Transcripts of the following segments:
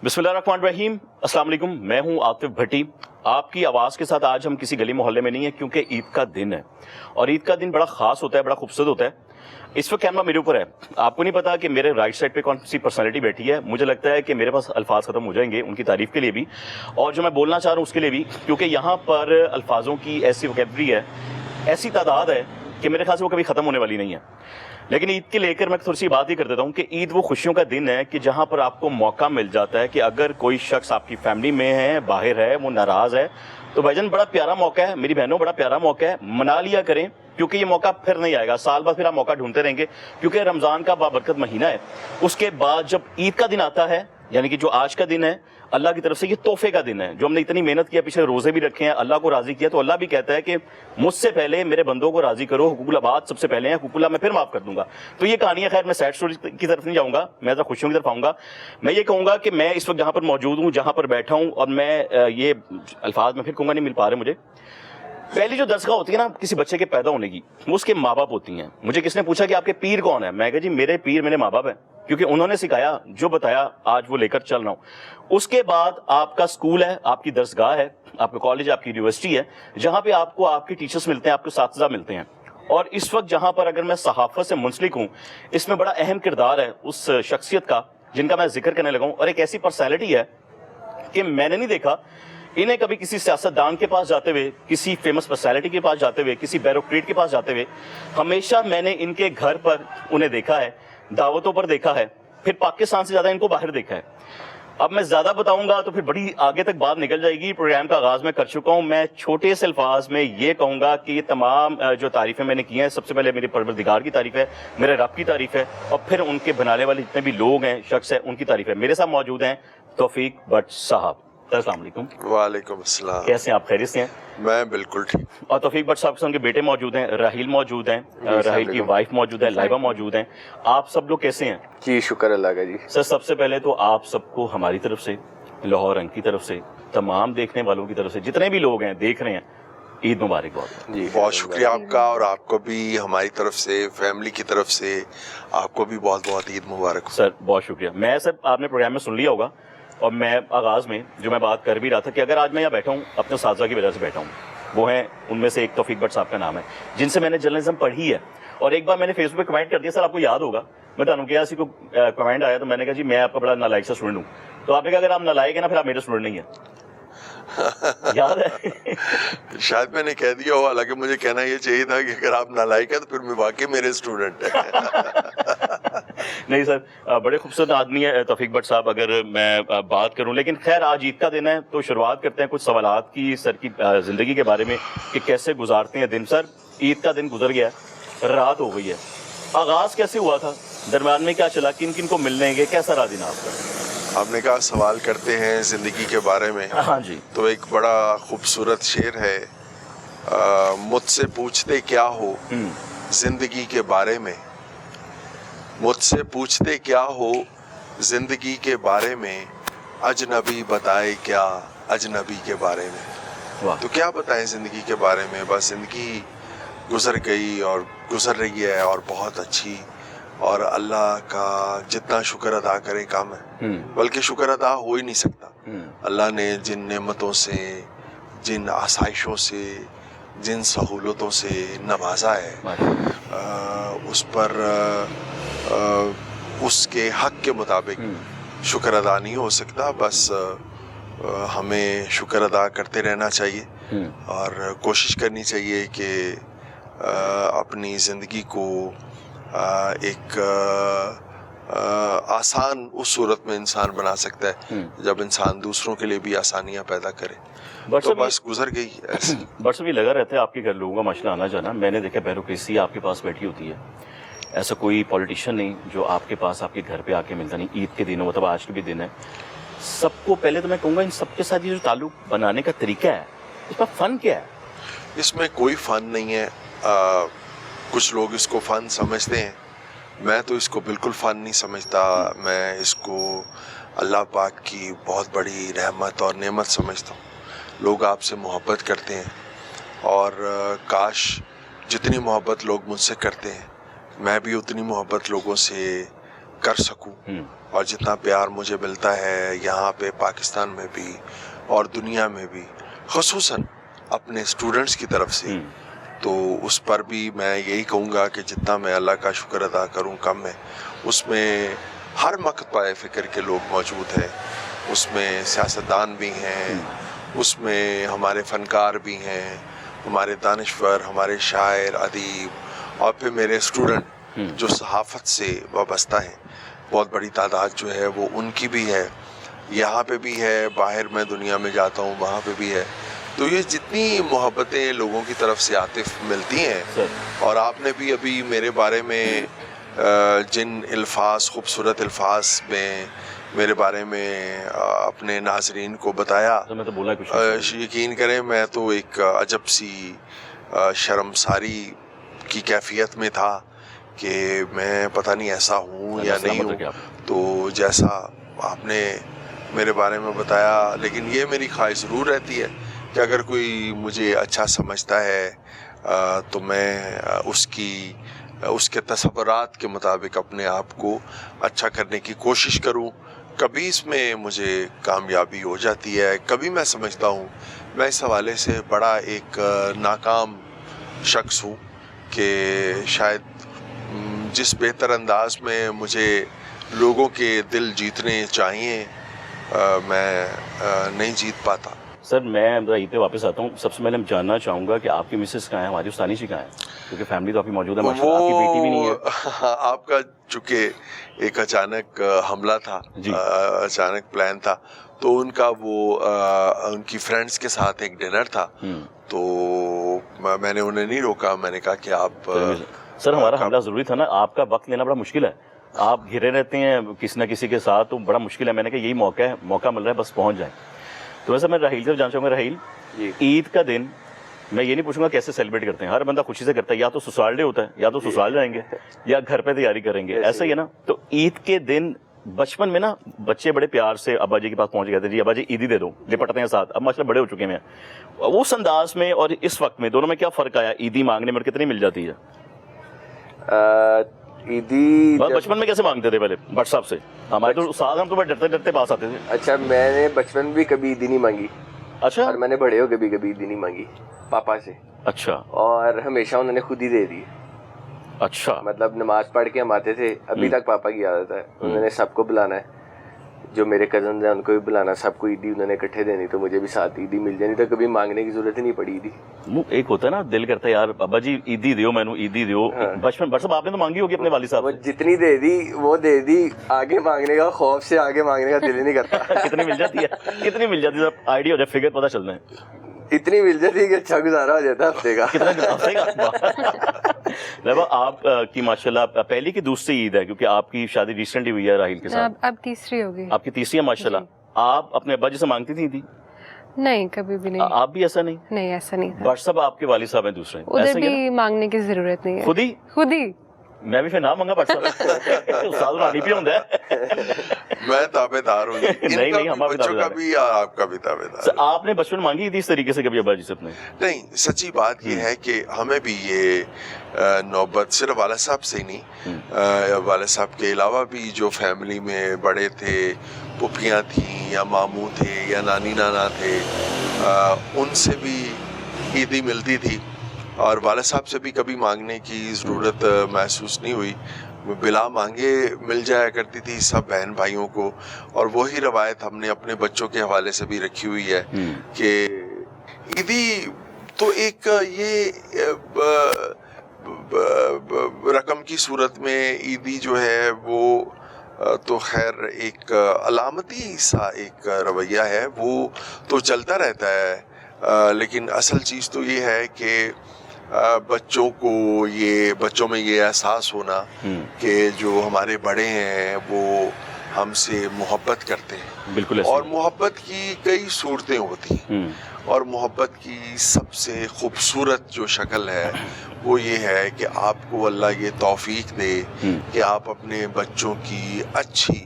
बिस्मिल्लाहिर्रहमानिर्रहीम, अस्सलाम वालेकुम। मैं हूं आतिफ भट्टी। आपकी आवाज़ के साथ आज हम किसी गली मोहल्ले में नहीं है, क्योंकि ईद का दिन है और ईद का दिन बड़ा ख़ास होता है, बड़ा खूबसूरत होता है। इस वक्त कैमरा मेरे ऊपर है, आपको नहीं पता कि मेरे राइट साइड पे कौन सी पर्सनैलिटी बैठी है। मुझे लगता है कि मेरे पास अल्फाज ख़त्म हो जाएंगे उनकी तारीफ़ के लिए भी, और जो मैं बोलना चाह रहा हूँ उसके लिए भी, क्योंकि यहाँ पर अल्फाजों की ऐसी वोकैबुलरी है, ऐसी तादाद है कि मेरे ख्याल से वो कभी ख़त्म होने वाली नहीं है। लेकिन ईद के लेकर मैं थोड़ी सी बात ही कर देता हूँ कि ईद वो खुशियों का दिन है कि जहाँ पर आपको मौका मिल जाता है कि अगर कोई शख्स आपकी फैमिली में है, बाहर है, वो नाराज़ है, तो भाईजान बड़ा प्यारा मौका है, मेरी बहनों बड़ा प्यारा मौका है, मना लिया करें, क्योंकि ये मौका फिर नहीं आएगा। साल बाद फिर आप मौका ढूंढते रहेंगे, क्योंकि रमज़ान का बाबरकत महीना है। उसके बाद जब ईद का दिन आता है, यानी कि जो आज का दिन है, अल्लाह की तरफ से ये तोहफे का दिन है। जो हमने इतनी मेहनत की, पीछे रोजे भी रखे हैं, अल्लाह को राजी किया, तो अल्लाह भी कहता है कि मुझसे पहले मेरे बंदों को राजी करो, हुकूकुल आबाद सबसे पहले हैं, हुकूकुल्ला मैं फिर माफ कर दूंगा। तो ये कहानी है। खैर, मैं सैड स्टोरी की तरफ नहीं जाऊंगा, मैं ज़रा खुशियों की तरफ आऊंगा। मैं ये कहूंगा कि मैं इस वक्त जहां पर मौजूद हूँ, जहां पर बैठा हूँ, और मैं ये अल्फाज में फिर कहूंगा नहीं मिल पा रहे मुझे। पहली जो दरगाह होती है ना किसी बच्चे के पैदा होने की, वो उसके माँ बाप होती हैं। मुझे किसने पूछा कि आपके पीर कौन है, मैं कहा जी मेरे पीर मेरे माँ बाप हैं, क्योंकि उन्होंने सिखाया, जो बताया आज वो लेकर चल रहा हूँ। उसके बाद आपका स्कूल है, आपकी दरगाह है, आपका कॉलेज, आपकी यूनिवर्सिटी है, जहाँ पे आपको आपके टीचर्स मिलते हैं, आपके साथीज़ा मिलते हैं। और इस वक्त जहाँ पर अगर मैं सहाफ़त से मुंसलिक हूँ, इसमें बड़ा अहम किरदार है उस शख्सियत का जिनका मैं जिक्र करने लगा हूँ। और एक ऐसी पर्सनैलिटी है कि मैंने नहीं देखा इन्हें कभी किसी सियासतदान के पास जाते हुए, किसी फेमस पर्सनैलिटी के पास जाते हुए, किसी ब्यूरोक्रेट के पास जाते हुए। हमेशा मैंने इनके घर पर उन्हें देखा है, दावतों पर देखा है, फिर पाकिस्तान से ज़्यादा इनको बाहर देखा है। अब मैं ज़्यादा बताऊंगा तो फिर बड़ी आगे तक बात निकल जाएगी। प्रोग्राम का आगाज़ मैं कर चुका हूँ। मैं छोटे से अल्फाज में ये कहूँगा कि ये तमाम जो तारीफ़ें मैंने की हैं, सबसे पहले मेरे परवरदिगार की तारीफ़ है, मेरे रब की तारीफ़ है, और फिर उनके बनाने वाले जितने भी लोग हैं, शख्स हैं, उनकी तारीफ़ है। मेरे साथ मौजूद हैं तौफीक भट्ट साहब। अस्सलाम वालेकुम। वालेकुम अस्सलाम। कैसे हैं आप, खैरियत से हैं? मैं बिल्कुल ठीक। और तौफीक भट्ट साहब के उनके बेटे मौजूद हैं, राहिल मौजूद हैं, राहिल की वाइफ मौजूद है, लाइबा मौजूद हैं। आप सब लोग कैसे हैं? जी शुक्र अल्लाह का जी। सर, सबसे पहले तो आप सबको हमारी तरफ से, लाहौर रंग की तरफ से, तमाम देखने वालों की तरफ से, जितने भी लोग हैं देख रहे हैं, ईद मुबारक बहुत जी। बहुत शुक्रिया आपका, और आपको भी हमारी तरफ से, फैमिली की तरफ से आपको भी बहुत बहुत ईद मुबारक। सर बहुत शुक्रिया। मैं सर, आपने प्रोग्राम में सुन लिया होगा, और मैं आगाज़ में जो मैं बात कर भी रहा था कि अगर आज मैं यहाँ बैठा हूँ अपने साथी की वजह से बैठा हूँ, वो हैं, उनमें से एक तौफीक भट्ट साहब का नाम है, जिनसे मैंने जर्नलिज्म पढ़ी है। और एक बार मैंने फेसबुक पे कमेंट कर दिया, सर आपको याद होगा, मैं ਤੁਹਾਨੂੰ किया किसी को कमेंट आया, तो मैंने कहा जी मैं आपका बड़ा नालायक सा स्टूडेंट हूँ। तो आपने कहा अगर आप नालायक है ना, फिर आप मेरे स्टूडेंट नहीं है। याद है? शायद मैंने कह दिया हो, हालांकि मुझे कहना ये चाहिए था कि अगर आप नालायक है तो फिर मैं वाकई मेरे स्टूडेंट है। नहीं सर, बड़े खूबसूरत आदमी है तौफीक भट्ट साहब, अगर मैं बात करूं। लेकिन खैर, आज ईद का दिन है, तो शुरुआत करते हैं कुछ सवालात की सर की ज़िंदगी के बारे में कि कैसे गुजारते हैं दिन। सर, ईद का दिन गुजर गया, रात हो गई है, आगाज़ कैसे हुआ था, दरम्यान में क्या चला, किन किन को मिलने गए, कैसा रहा दिन आपका? आपने कहा सवाल करते हैं ज़िंदगी के बारे में। हाँ जी। तो एक बड़ा खूबसूरत शेर है, मुझसे पूछते क्या हो ज़िंदगी के बारे में, मुझसे पूछते क्या हो ज़िंदगी के बारे में, अजनबी बताए क्या अजनबी के बारे में। तो क्या बताएं ज़िंदगी के बारे में, बस ज़िंदगी गुजर गई और गुजर रही है, और बहुत अच्छी, और अल्लाह का जितना शुक्र अदा करें कम है, बल्कि शुक्र अदा हो ही नहीं सकता। अल्लाह ने जिन नेमतों से, जिन आसाइशों से, जिन सहूलतों से नवाजा है, उस पर उसके हक के मुताबिक शुक्र अदा नहीं हो सकता। बस हमें शुक्र अदा करते रहना चाहिए, और कोशिश करनी चाहिए कि अपनी ज़िंदगी को एक आसान उस सूरत में इंसान बना सकता है जब इंसान दूसरों के लिए भी आसानियाँ पैदा करे। तो बस गुजर गई ऐसे। बट भी लगा रहता है आपके घर लोगों का माशाल्लाह आना जाना। मैंने देखा ब्यूरोक्रेसी आपके पास बैठी होती है, ऐसा कोई पॉलिटिशियन नहीं जो आपके पास आपके घर पे आके मिलता नहीं। ईद के दिनों, मतलब आज के भी दिन है, सबको पहले तो मैं कहूँगा इन सबके साथ ये जो ताल्लुक बनाने का तरीका है, इसका फ़न क्या है? इसमें कोई फ़न नहीं है। कुछ लोग इसको फ़न समझते हैं, मैं तो इसको बिल्कुल फ़न नहीं समझता। मैं इसको अल्लाह पाक की बहुत बड़ी रहमत और नेमत समझता हूँ। लोग आपसे मोहब्बत करते हैं, और काश जितनी मोहब्बत लोग मुझसे करते हैं, मैं भी उतनी मोहब्बत लोगों से कर सकूं, और जितना प्यार मुझे मिलता है यहाँ पे पाकिस्तान में भी और दुनिया में भी, ख़ुसूसन अपने स्टूडेंट्स की तरफ से, तो उस पर भी मैं यही कहूँगा कि जितना मैं अल्लाह का शुक्र अदा करूँ कम है। उसमें हर मकतबा फ़िक्र के लोग मौजूद हैं, उसमें सियासतदान भी हैं, उसमें हमारे फ़नकार भी हैं, हमारे दानिश्वर, हमारे शायर, अदीब, और फिर मेरे स्टूडेंट जो सहाफ़त से वाबस्ता हैं, बहुत बड़ी तादाद जो है वो उनकी भी है, यहाँ पे भी है, बाहर मैं दुनिया में जाता हूँ वहाँ पे भी है। तो ये जितनी मोहब्बतें लोगों की तरफ से आतिफ मिलती हैं, और आपने भी अभी मेरे बारे में जिन अल्फाज, खूबसूरत अल्फाज में मेरे बारे में अपने नाज़रीन को बताया, तो मैं तो बोला कुछ यकीन करें मैं तो एक अजब सी शर्मसारी की कैफियत में था कि मैं पता नहीं ऐसा हूँ या नहीं हूँ, तो जैसा आपने मेरे बारे में बताया। लेकिन ये मेरी ख्वाहिश ज़रूर रहती है कि अगर कोई मुझे अच्छा समझता है तो मैं उसके तसव्वुरात के मुताबिक अपने आप को अच्छा करने की कोशिश करूं। कभी इसमें मुझे कामयाबी हो जाती है, कभी मैं समझता हूं मैं इस हवाले से बड़ा एक नाकाम शख्स हूं कि शायद जिस बेहतर अंदाज में मुझे लोगों के दिल जीतने चाहिए मैं नहीं जीत पाता। सर मैं रही पे वापस आता हूँ। सबसे पहले मैं जानना चाहूँगा कि आपकी मिसेस कहाँ है, हमारी उस्तानी जी कहाँ है, क्योंकि फैमिली तो आपकी मौजूद है माशाल्लाह, आपकी बेटी भी नहीं है। आपका चूँकि एक अचानक हमला था, अचानक प्लान था, तो उनका वो उनकी फ्रेंड्स के साथ एक डिनर था, तो मैंने उन्हें नहीं रोका, मैंने कहा कि आप सर हमारा हमला ज़रूरी था ना, आपका वक्त लेना बड़ा मुश्किल है, आप घिरे रहते हैं किसी न किसी के साथ, तो बड़ा मुश्किल है। मैंने कहा यही मौका है, मौका मिल रहा है, बस पहुँच जाए। तो वैसे मैं राहील से जानना चाहूँगा, राहील ईद का दिन मैं ये नहीं पूछूंगा कैसे सेलिब्रेट करते हैं, हर बंदा खुशी से करता है, या तो ससुराल डे होता है, या तो ससुराल जाएंगे, या घर पे तैयारी करेंगे, ऐसा ही है ना। तो ईद के दिन बचपन में ना बच्चे बड़े प्यार से अब्बा जी के पास पहुंच गए थे, जी अब्बा जी ईदी दे दो, लिपटते हैं साथ। अब माशाल्लाह बड़े हो चुके हैं, उस अंदाज में और इस वक्त में दोनों में क्या फ़र्क आया? ईदी मांगने में कितनी मिल जाती है? ईदी बचपन में कैसे मांगते थे पहले भट्ट साहब से? हमारे तो साथ हम तो डरते डरते पास आते थे। अच्छा, मैंने बचपन में भी कभी ईदी नहीं मांगी। अच्छा। और मैंने बड़े हो कभी कभी ईदी नहीं मांगी पापा से। अच्छा। और हमेशा उन्होंने खुद ही दे दी। अच्छा। मतलब नमाज पढ़ के हम आते थे, अभी तक पापा की आदत है, उन्होंने सबको बुलाना है, जो मेरे कजन हैं उनको भी बुलाना, सबको ईदी उन्होंने इकट्ठे देनी, तो मुझे भी साथ ईदी मिल जानी, तो कभी मांगने की जरूरत ही नहीं पड़ी ईदी। एक होता है ना, दिल करता है यार बाबा जी ईदी दियो, मैंने ईदी दियो। बचपन बट सब आपने तो मांगी होगी अपने वालिद साहब से? जितनी दे दी वो दे दी, आगे मांगने का खौफ से आगे मांगने का दिल ही नहीं करता। कितनी मिल जाती है? कितनी मिल जाती है? आइडिया हो जाए, फिगर पता चलना है। इतनी मिल जाती है कि अच्छा गुजारा हो जाता है हफ्ते का। कितना हफ्ते का? आप की माशाल्लाह पहली की दूसरी ईद है, क्योंकि आपकी शादी रिसेंटली हुई है राहील के साथ। अब तीसरी होगी। आपकी तीसरी है माशाल्लाह। आप अपने अब्बा जी से मांगती थी ईदी? नहीं, कभी भी नहीं। आप भी ऐसा नहीं? नहीं, ऐसा नहीं था। भट्ट साहब आपके वालिद साहब हैं दूसरे, उधर भी मांगने की जरूरत नहीं है, खुद ही। मैं भी फिर ना मंगा भट्ट साहब। उस्ताद रानी भी होता है। मैं ताबेदार हूँ। नहीं हम बच्चों का भी और आपका भी ताबेदार। आपने बचपन मांगी थी इस तरीके से कभी अब्बा जी से अपने? नहीं, सच्ची बात ये है कि हमें भी ये नौबत सिर्फ वाला साहब से ही नहीं, वाला साहब के अलावा भी जो फैमिली में बड़े थे, पुपियाँ थी या मामू थे या नानी नाना थे, उनसे भी ईदी मिलती थी, और वाला साहब से भी कभी मांगने की ज़रूरत महसूस नहीं हुई। बिला मांगे मिल जाया करती थी सब बहन भाइयों को, और वही रवायत हमने अपने बच्चों के हवाले से भी रखी हुई है कि ईदी तो एक ये रकम की सूरत में ईदी जो है वो तो खैर एक अलामती सा एक रवैया है, वो तो चलता रहता है, लेकिन असल चीज़ तो ये है कि बच्चों में ये एहसास होना कि जो हमारे बड़े हैं वो हमसे मोहब्बत करते हैं। बिल्कुल। और मोहब्बत की कई सूरतें होती हैं, और मोहब्बत की सबसे खूबसूरत जो शक्ल है वो ये है कि आपको अल्लाह ये तौफीक दे कि आप अपने बच्चों की अच्छी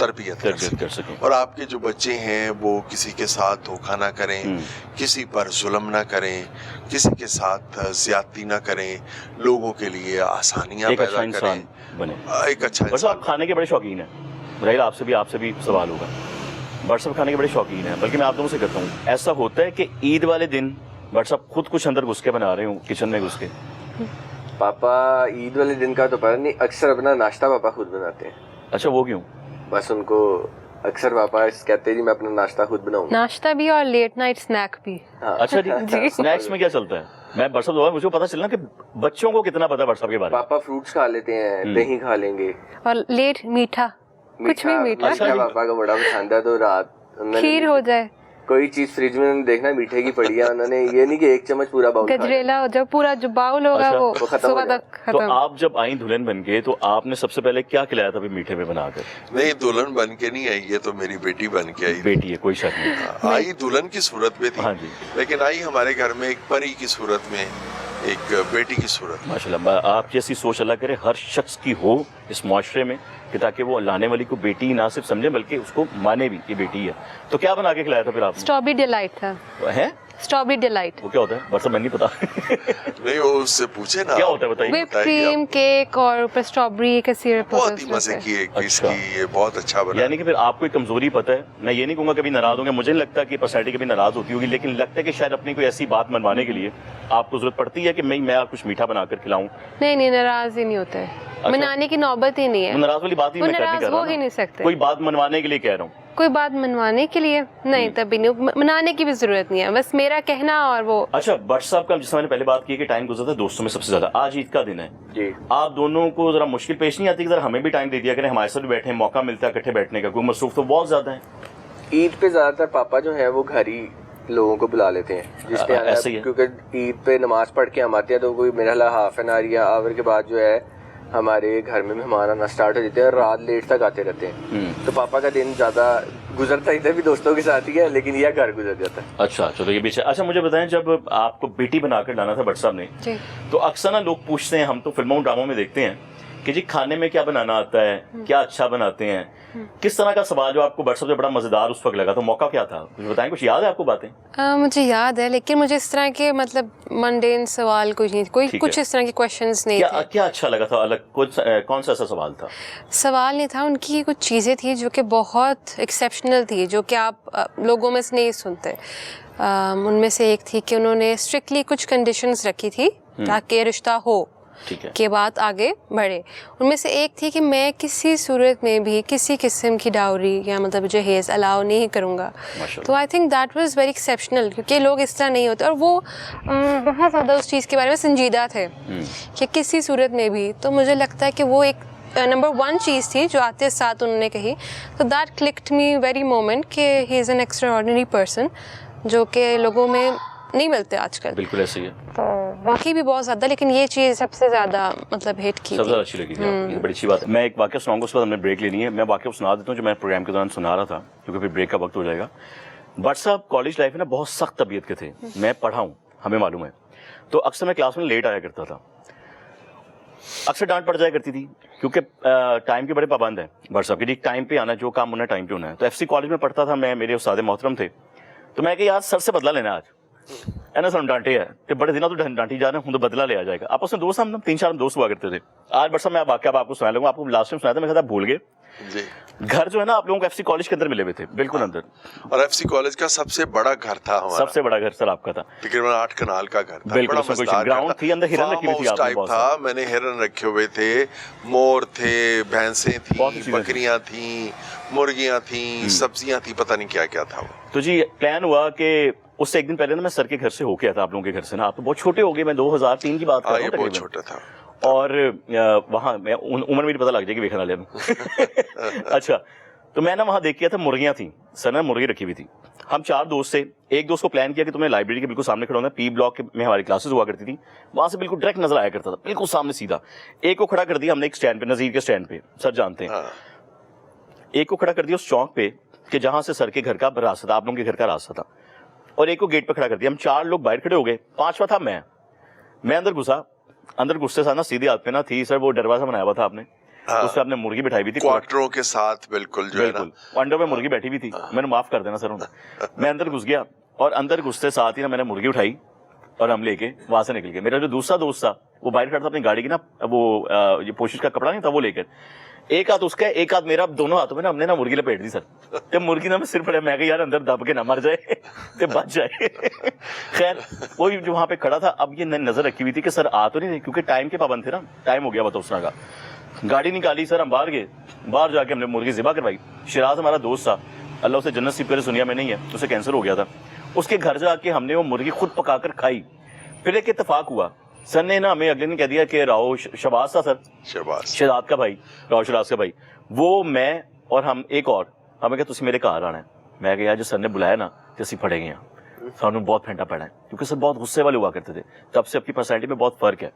تربیت कर सकें। اور آپ کے جو بچے ہیں وہ کسی کے ساتھ دھوکہ نہ کریں، کسی پر ظلم نہ کریں، کسی کے ساتھ زیادتی نہ کریں، لوگوں کے لیے آسانیاں ایک پیدا اچھا انسان کریں، بنے۔ ایک اچھا بس انسان آپ کھانے کے بڑے شوقین ہیں، راہیل آپ سے بھی سوال ہوگا، بٹ صاحب کھانے کے بڑے شوقین ہیں، بلکہ میں آپ دونوں سے کہتا ہوں ایسا ہوتا ہے کہ عید والے دن بٹ صاحب خود کچھ اندر گھس کے بنا رہے ہوں کچن میں گھس کے؟ پاپا عید والے دن کا تو پتہ نہیں، اکثر اپنا ناشتہ پاپا خود بناتے ہیں۔ اچھا وہ کیوں؟ بس ان کو اکثر پاپا کہتے ہیں جی میں اپنا ناشتہ خود بناؤں گا۔ ناشتہ بھی اور لیٹ نائٹ اسنیک بھی۔ اچھا جی، اسنیکس میں کیا چلتا ہے؟ میں بٹ صاحب مجھے پتا چلنا کہ بچوں کو کتنا پتا بٹ صاحب کے بارے میں۔ پاپا فروٹس کھا لیتے ہیں، دہی کھا لیں گے، اور لیٹ میٹھا، کچھ بھی میٹھا، میٹھا پاپا کو بڑا پسند ہے، تو رات کھیر ہو جائے، کوئی چیز فریج میں دیکھنا میٹھے کی پڑی ہے، انہوں نے یہ نہیں کہ ایک چمچ پورا باؤل کھا لیا۔ گجریلا ہو جائے، پورا جو باؤل ہوگا وہ ختم ہو صبح جائے۔ تک تو ختم۔ آپ جب آئیں دلہن بن کے تو آپ نے سب سے پہلے کیا کھلایا تھا میٹھے میں بنا کر؟ نہیں دلہن بن کے نہیں آئی، یہ تو میری بیٹی بن کے آئی، بیٹی ہے، کوئی شک نہیں۔ آئی دلہن کی صورت میں تھی، ہاں جی، لیکن آئی ہمارے گھر میں ایک پری کی صورت میں، ایک بیٹی کی صورت میں۔ ماشاء اللہ، آپ جیسی سوچ اللہ کرے ہر شخص کی ہو اس معاشرے میں، کہ تاکہ وہ لانے والی کو بیٹی نہ صرف سمجھے بلکہ اس کو مانے بھی کہ بیٹی ہے۔ تو کیا بنا کے کھلایا تھا پھر آپ نے؟ اسٹرابری ڈیلائٹ تھا۔ ہے اسٹرابری ڈیلائٹ وہ کیا ہوتا ہے؟ بٹ میں نہیں پتا نہیں وہ اس سے پوچھے نا کیا ہوتا ہے، بتائیے۔ وپ کریم کیک اور اوپر اسٹرابری کا سیرپ ہوتا بہت ہی مزے کی ایک اس کی، یہ بہت اچھا بنا۔ یعنی کہ پھر آپ کو ایک کمزوری پتہ ہے، میں یہ نہیں کہوں گا کبھی ناراض ہوں گے، مجھے نہیں لگتا کہ پرسنالٹی کبھی ناراض ہوتی ہوگی، لیکن لگتا ہے کہ شاید اپنی کوئی ایسی بات منوانے کے لیے آپ کو ضرورت پڑتی ہے کہ میں آپ کچھ میٹھا بنا کر کھلاؤں۔ نہیں، ناراض ہی نہیں ہوتا ہے، منانے کی نوبت ہی نہیں ہے، ناراض والی بات ہی وہ میں ناراض ہو ہی نہیں سکتے۔ کوئی بات منوانے کے لیے کہہ رہا ہوں، کوئی بات منوانے کے لیے نہیں، تبھی نہیں، منانے کی بھی ضرورت نہیں ہے، بس میرا کہنا اور وہ۔ اچھا بٹ صاحب کا جس میں نے پہلے بات کی کہ ٹائم گزرتا ہے دوستوں میں سب سے زیادہ، آج عید کا دن ہے جی، آپ دونوں کو ذرا مشکل پیش نہیں آتی کہ ذرا ہمیں بھی ٹائم دے دیا کریں، ہمارے ساتھ بیٹھے، موقع ملتا ہے اکٹھے بیٹھنے کا، کوئی مصروف تو بہت زیادہ ہے۔ عید پہ زیادہ تر پاپا جو ہے وہ گھر ہی لوگوں کو بلا لیتے ہیں جس پہ ایسے ہی ہے، کیونکہ عید پہ نماز پڑھ کے ہم آتے ہیں تو کوئی میرا خیال ہاف این آور یا آور کے بعد جو ہے ہمارے گھر میں مہمان آنا اسٹارٹ ہو جاتے ہیں اور رات لیٹ تک آتے رہتے ہیں، تو پاپا کا دن زیادہ گزرتا ادھر بھی دوستوں کے ساتھ ہی ہے، لیکن یہ گھر گزر جاتا ہے۔ اچھا چلو یہ بھی اچھا مجھے بتائیں جب آپ کو بیٹی بنا کر لانا تھا بٹ صاحب نے، جی، تو اکثر نا لوگ پوچھتے ہیں، ہم تو فلموں ڈراموں میں دیکھتے ہیں کہ جی کھانے میں کیا بنانا آتا ہے، کیا اچھا بناتے ہیں، کس طرح کا سوال جو آپ کو بٹ صاحب سے بڑا مزیدار اس وقت لگا، تو موقع کیا تھا کچھ بتائیں، کچھ یاد ہے آپ کو باتیں؟ مجھے یاد ہے، لیکن مجھے اس طرح کے مطلب منڈین سوال کچھ نہیں، کوئی کچھ اس طرح کے کویشچنز نہیں تھے۔ کیا اچھا لگا تھا الگ، کون سا ایسا سوال تھا؟ سوال نہیں تھا، ان کی کچھ چیزیں تھیں جو کہ بہت ایکسیپشنل تھی، جو کہ آپ لوگوں میں سے نہیں سنتے۔ ان میں سے ایک تھی کہ انہوں نے اسٹرکٹلی کچھ کنڈیشنز رکھی تھی تاکہ رشتہ ہو کے بعد آگے بڑھے۔ ان میں سے ایک تھی کہ میں کسی صورت میں بھی کسی قسم کی ڈاوری یا مطلب جہیز الاؤ نہیں کروں گا۔ تو I think that was very exceptional, کیونکہ لوگ اس طرح نہیں ہوتے، اور وہ بہت زیادہ اس چیز کے بارے میں سنجیدہ تھے کہ کسی صورت میں بھی۔ تو مجھے لگتا ہے کہ وہ ایک نمبر 1 چیز تھی جو آتے ساتھ انہوں نے کہی، تو that clicked me very moment کہ he is an extraordinary person, جو کہ لوگوں میں نہیں ملتے آج کل۔ بالکل ایسے ہی ہے، تو باقی بھی بہت زیادہ، لیکن یہ چیز سب سے زیادہ مطلب ہٹ کی سب سے تھی۔ زیادہ اچھی لگی تھی آپ کو، یہ بڑی اچھی بات ہے۔ میں ایک واقعہ سناؤں گا، اس کے بعد ہم نے بریک لینی ہے۔ میں واقعہ سنا دیتا ہوں جو میں پروگرام کے دوران سنا رہا تھا، کیونکہ پھر بریک کا وقت ہو جائے گا۔ بٹ صاحب کالج لائف میں نا بہت سخت طبیعت کے تھے، میں پڑھا ہوں، ہمیں معلوم ہے، تو اکثر میں کلاس میں لیٹ آیا کرتا تھا، اکثر ڈانٹ پڑ جایا کرتی تھی، کیونکہ ٹائم کے بڑے پابند ہیں بٹ صاحب کہ ٹائم پہ آنا، جو کام ہونا ہے ٹائم پہ ہونا ہے۔ تو ایف سی کالج میں پڑھتا تھا میں، میرے استاد محترم تھے، تو میں کہ یار سر سے بدلہ لینا آج ہے نا، سر ڈانٹے ہے تو بڑے دنوں تو ڈانٹی جا رہے ہیں، ہوں تو بدلہ لیا جائے گا۔ آپس میں دوست، ہم 3-4 دوست ہوا کرتے تھے۔ آج بٹ صاحب میں واقعہ آپ کو سنا لوں گا، آپ کو لاسٹ ٹائم سنایا تھا، میں کہا تھا بھول گئے۔ جی، گھر جو ہے نا آپ لوگوں کو ایف سی کالج کے اندر ملے ہوئے تھے، بالکل اندر، اور ایف سی کالج کا سب سے بڑا گھر تھا ہمارا، سب سے بڑا گھر سر آپ کا تھا، تقریباً 8 کنال کا گھر تھا، بالکل، بڑا اس میں کوئی مزدار گراؤنڈ تھی، اندر ہرن رکھی ہوئی تھی آپ نے بہت تھا، میں نے ہرن رکھے ہوئے تھے، مور تھے، بھینسیں تھیں، بکریاں تھیں، مرغیاں تھیں، سبزیاں تھیں، پتہ نہیں کیا کیا تھا وہ۔ تو جی پلان ہوا کہ اس سے ایک دن پہلے نا میں سر کے گھر سے ہو کے آیا تھا، آپ لوگوں کے گھر سے نا، آپ تو بہت چھوٹے ہو گئے، میں 2003 کی بات کر رہا ہوں، بہت چھوٹا تھا، اور وہاں میں عمر میری پتہ لگ جائے گی ویکھنا لے اچھا، تو میں نا وہاں دیکھ کیا تھا مرغیاں تھیں، سر نے مرغی رکھی ہوئی تھی، ہم 4 دوست سے، ایک دوست کو پلان کیا کہ تمہیں لائبریری کے بالکل سامنے کھڑا ہونا ہے، پی بلاک میں ہماری کلاسز ہوا کرتی تھی، وہاں سے بالکل ڈائریکٹ نظر آیا کرتا تھا، بالکل سامنے سیدھا۔ ایک کو کھڑا کر دیا ہم نے ایک سٹینڈ پہ، نظیر کے سٹینڈ پہ، سر جانتے ہیں، ایک کو کھڑا کر دیا اس چوک پہ کہ جہاں سے سر کے گھر کا راستہ تھا، آپ لوگوں کے گھر کا راستہ تھا، اور ایک کو گیٹ پہ کھڑا کر دیا۔ ہم 4 لوگ باہر کھڑے ہو گئے، 5واں تھا میں اندر گھسا، اندر گھستے ساتھ نا سیدھی ہاتھ پہ نا تھی سر وہ دروازہ بنایا ہوا تھا آپ نے، उस पे आपने मुर्गी बिठाई हुई थी क्वार्टरों के साथ, बिल्कुल जो है ना, बिल्कुल अंडों में मुर्गी बैठी हुई थी। मैंने माफ कर देना सर उन्हें। मैं अंदर घुस गया और अंदर घुसते साथ ही ना मैंने मुर्गी उठाई और हम लेके वहां से निकल गए। मेरा जो दूसरा दोस्त था वो बाहर खड़ा था अपनी गाड़ी की ना, वो ये पोशिश का कपड़ा नहीं था वो लेकर, एक हाथ उसका एक हाथ मेरा, दोनों हाथों में ना हमने ना मुर्गी लपेट दी सर। तो मुर्गी ना मैं सिर पड़े, मैं यार अंदर दब के ना मर जाए तो बच जाए। खैर वो जो वहां पे खड़ा था, अब ये नजर रखी हुई थी कि सर आ तो नहीं रही, क्योंकि टाइम के पाबंद थे ना, टाइम हो गया बता उस तरह का। गाड़ी निकाली सर, हम बाहर गए, बाहर जाके हमने मुर्गी ज़िबा करवाई। शिराज हमारा दोस्त था, अल्लाह उसे जन्नत नसीब करे, सुनिया में नहीं है, उसे कैंसर हो गया था। उसके घर जाके हमने वो मुर्गी खुद पकाकर खाई। फिर एक इत्तेफाक हुआ, सर ने ना हमें अगले दिन कह दिया कि राव शबाज था सर, शहजाद का भाई, राव शबाज का भाई, वो मैं और हम एक और, हमें कहा तुम मेरे घर आना है। मैं कहा जो सर ने बुलाया ना तो असी फड़े गए, सानू बहुत फेंटा पड़ा है, क्योंकि सर बहुत गुस्से वाले हुआ करते थे। तब से आपकी पर्सनैलिटी में बहुत फर्क है।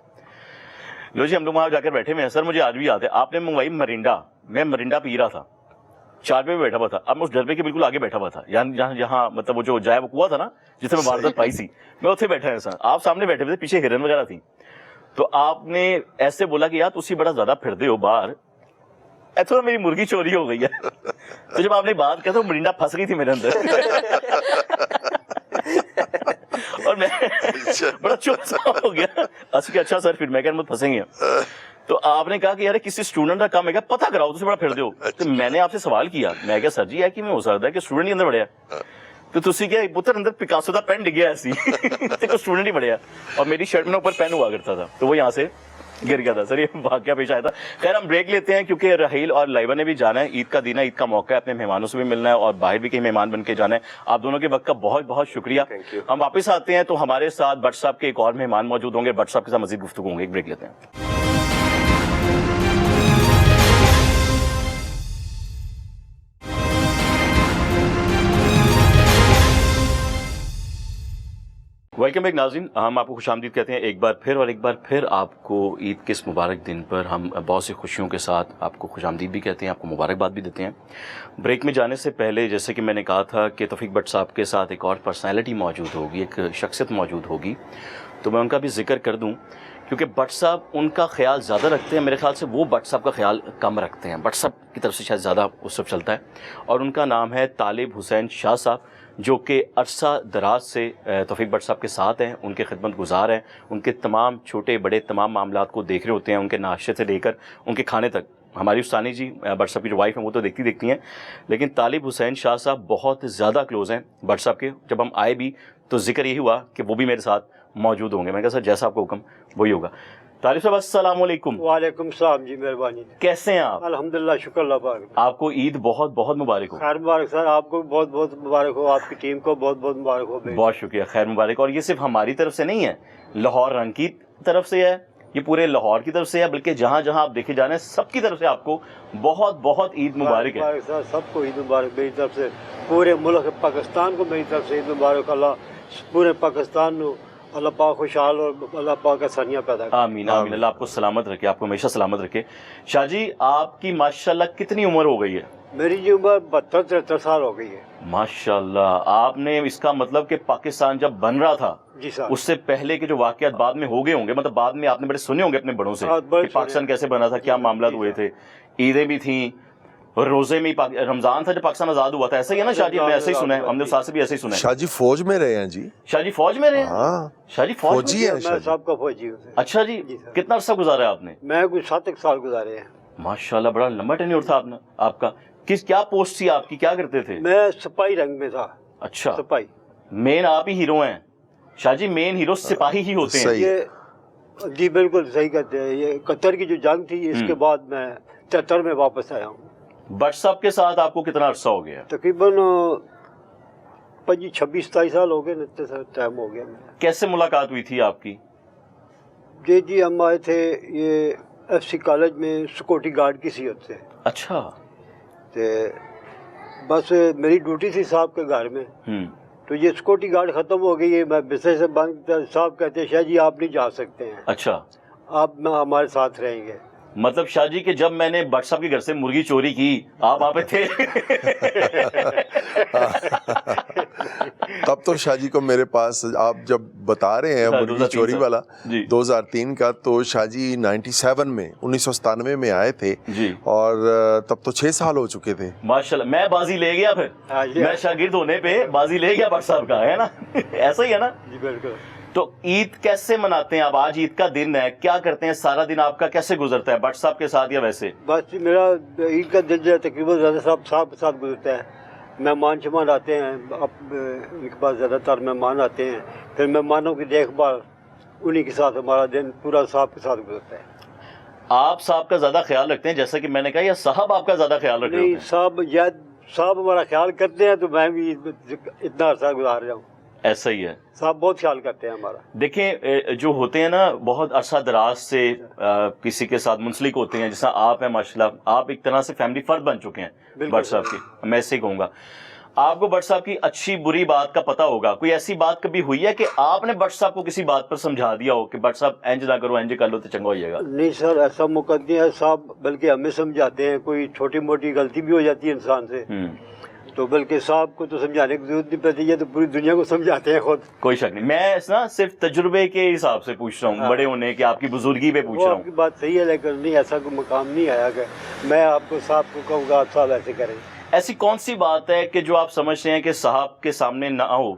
लो जी, हम लोग वहां जाकर बैठे हुए हैं। सर मुझे आज भी याद है, आपने मंगवाई मरिंडा, मैं मरिंडा पी रहा था, 4 पे बैठा हुआ था। अब मैं उस डरबे के बिल्कुल आगे बैठा हुआ था, जहाँ मतलब वो जो जाए वो कुआ था ना जिसे मैं वारदात पाई थी, मैं उत्थे बैठा है सर। आप सामने बैठे हुए थे, पीछे हिरन वगैरह थी। तो आपने ऐसे बोला कि यार तुसी बड़ा ज्यादा फिरदे हो बाहर, ऐसा मेरी मुर्गी चोरी हो गई है। तो जब आपने बात किया तो मरिंडा फंस गई थी मेरे अंदर। और मैं बड़ा चुप सा हो गया। अच्छा सर, फिर मैं क्या मत फंसेंगे। तो आपने कहा कि यार किसी स्टूडेंट का काम है क्या, पता कराओ, तुझे बड़ा फिर दो। तो मैंने आपसे सवाल किया, मैं क्या सर जी है कि मैं हो सकता है कि स्टूडेंट ही अंदर बढ़िया, तो तुसी क्या पुत्र अंदर पिकासो का पेन डिग्या ऐसी तो स्टूडेंट ही बढ़िया, और मेरी शर्ट में ऊपर पेन हुआ करता था, तो वो यहाँ से गिर गया था। सर ये वाकया पेश आया था। खैर हम ब्रेक लेते हैं, क्योंकि राहील और लाइबा ने भी जाना है, ईद का दिन है, ईद का मौका है, अपने मेहमानों से भी मिलना है और बाहर भी कहीं मेहमान बन के जाना है। आप दोनों के वक्त का बहुत बहुत शुक्रिया। हम वापस आते हैं तो हमारे साथ भट्ट साहब के एक और मेहमान मौजूद होंगे, भट्ट साहब के साथ मजीद गुफ्तगू होंगे। एक ब्रेक लेते हैं। वेलकम बैक नाज़रीन, हम आपको खुशामदीद कहते हैं एक बार फिर आपको ईद के इस मुबारक दिन पर हम बहुत सी खुशियों के साथ आपको खुशामदीद भी कहते हैं, आपको मुबारकबाद भी देते हैं। ब्रेक में जाने से पहले जैसे कि मैंने कहा था कि तौफीक भट्ट साहब के साथ एक और पर्सनैलिटी मौजूद होगी, एक शख्सियत मौजूद होगी, तो मैं उनका भी जिक्र कर दूँ, क्योंकि भट्ट साहब उनका ख्याल ज़्यादा रखते हैं। मेरे ख्याल से वो भट्ट साहब का ख्याल कम रखते हैं, भट्ट साहब की तरफ से शायद ज़्यादा उस सब चलता है। और उनका नाम है तालिब हुसैन शाह साहब, जो कि अरसा दराज से तौफीक भट्ट साहब के साथ हैं, उनके खिदमत गुजार हैं, उनके तमाम छोटे बड़े तमाम मामलात को देख रहे होते हैं, उनके नाश्ते से लेकर उनके खाने तक। हमारी उस्तानी जी भट्ट साहब की जो वाइफ हैं वो तो देखती हैं, लेकिन तालिब हुसैन शाह साहब बहुत ज़्यादा क्लोज़ हैं भट्ट साहब के। जब हम आए भी तो जिक्र यही हुआ कि वो भी मेरे साथ मौजूद होंगे। मैं कहा सर जैसा आपका हुक्म वही होगा। तालिब साहब अस्सलाम वालेकुम। वालेकुम सलाम जी, मेहरबानी। कैसे हैं आप? अल्हम्दुलिल्लाह, शुक्र अल्लाह पाक। आपको ईद बहुत बहुत मुबारक हो। खैर मुबारक सर, आपको बहुत बहुत मुबारक हो, आपकी टीम को बहुत बहुत मुबारक हो। बहुत शुक्रिया, खैर मुबारक। और ये सिर्फ हमारी तरफ से नहीं है, लाहौर रंग की तरफ से है, ये पूरे लाहौर की तरफ से है, बल्कि जहाँ जहाँ आप देखे जा रहे हैं सबकी तरफ से आपको बहुत बहुत ईद मुबारक है। सर सबको ईद मुबारक मेरी तरफ से, पूरे मुल्क पाकिस्तान को मेरी तरफ से ईद मुबारक। अल्लाह पूरे पाकिस्तान को अल्लाह पाक खुशहाल और अल्लाह पाक आसानियाँ पैदा करे। आमीन आमीन, अल्लाह आपको सलामत रखे, आपको हमेशा सलामत रखे। शाह जी आपकी माशाल्लाह कितनी उम्र हो गई है? मेरी जी उम्र 72-73 साल हो गई है। माशाल्लाह, आपने इसका मतलब कि पाकिस्तान जब बन रहा था जी साहब, उससे पहले के जो वाकयात बाद में हो गए होंगे, मतलब बाद में आपने बड़े सुने होंगे अपने बड़ों से कि पाकिस्तान कैसे बना था, क्या मामला हुए थे, ईदें भी थी, रोजे में रमजान था जब पाकिस्तान आजाद हुआ था, ऐसा ही है ना शाह जी? हमने ऐसे ही सुना है, हमने साथ से भी ऐसे ही सुना है। शाह जी फौज में रहे हैं जी? शाह जी फौज में रहे हैं? हाँ, शाह जी फौजी है? मैं सबका फौजी हूँ। अच्छा जी, कितना अरसा गुजारा है आपने? मैं कुछ 7 साल गुजारे हैं। माशाल्लाह, बड़ा लंबा टेन्योर था आपका। क्या पोस्ट थी आपकी, क्या करते थे? मैं सिपाही रंग में था। अच्छा, सिपाही। मेन आप ही हीरो हैं शाह जी, मेन हीरो सिपाही ही होते हैं। ये जी बिल्कुल सही कहते हैं। ये कतर की जो जंग थी, इसके बाद मैं 73 में वापस आया हूँ। भट्ट साहब के साथ आपको कितना अरसा हो गया? तकरीबन 26-27 साल हो गए, इतने सारा टाइम हो गया। कैसे मुलाकात हुई थी आपकी? जी हम आए थे ये FC कॉलेज में सिक्योरिटी गार्ड की सीहत से। अच्छा। तो बस मेरी ड्यूटी थी साहब के घर में, तो ये सिक्योरिटी गार्ड ख़त्म हो गई है, मैं बिस्तर से बंद, साहब कहते हैं शाह जी आप नहीं जा सकते हैं। अच्छा, आप हमारे साथ रहेंगे। मतलब शाह जी के जब मैंने भट्ट साहब के घर से मुर्गी चोरी की, आप वहाँ पे थे? तब तो शाह जी को मेरे पास, आप जब बता रहे हैं मुर्गी चोरी वाला 2003 का, तो शाह जी 97 में 1997 में आए थे और तब तो 6 साल हो चुके थे। माशाल्लाह, मैं बाजी ले गया फिर, मैं शागिर्द होने पे बाजी ले गया भट्ट साहब का, है ना? ऐसा ही है ना जी बिल्कुल। तो ईद कैसे मनाते हैं आप? आज ईद का दिन है, क्या करते हैं सारा दिन आपका, कैसे गुजरता है भट्ट साहब के साथ या वैसे? बस मेरा ईद का दिन जो है तकरीबन ज़्यादा साहब के साथ गुजरता है। मेहमान शमान आते हैं, अब उनके पास ज़्यादातर मेहमान आते हैं, फिर मेहमानों की देखभाल, उन्हीं के साथ हमारा दिन पूरा साहब के साथ गुजरता है। आप साहब का ज्यादा ख्याल रखते हैं जैसा कि मैंने कहा, या साहब आपका ज्यादा ख्याल रखते हैं? नहीं, साहब हमारा ख्याल करते हैं, तो मैं भी इतना अर्सा गुजार रहा हूँ। ऐसा ही है, साहब बहुत ख्याल करते हैं हमारा। देखें, जो होते हैं ना बहुत अरसा दराज से किसी के साथ मुंसलिक होते हैं, जैसा आप हैं माशाल्लाह, आप एक तरह से फैमिली फर्द बन चुके हैं भट्ट साहब की, मैं ऐसे ही कहूँगा। आपको भट्ट साहब की अच्छी बुरी बात का पता होगा, कोई ऐसी बात कभी हुई है कि आपने भट्ट साहब को किसी बात पर समझा दिया हो कि भट्ट साहब इंज ना करो, इंज कर लो तो चंगा हो जाएगा? नहीं सर, ऐसा मौका नहीं है साहब, बल्कि हमें समझाते हैं। कोई छोटी मोटी गलती भी हो जाती है इंसान से, तो बल्कि साहब को तो समझाने की जरूरत नहीं पड़ती है, तो पूरी दुनिया को समझाते हैं खुद। कोई शक नहीं, मैं ना सिर्फ तजुर्बे के हिसाब से पूछ रहा हूँ, बड़े होने के, आपकी बुजुर्गी पे पूछ रहा हूँ। आपकी बात सही है, लेकिन नहीं, ऐसा कोई मकाम नहीं आया कि मैं आपको साहब को कहूँगा आप साहब ऐसे करें। ऐसी कौन सी बात है कि जो आप समझते हैं कि साहब के सामने ना हो,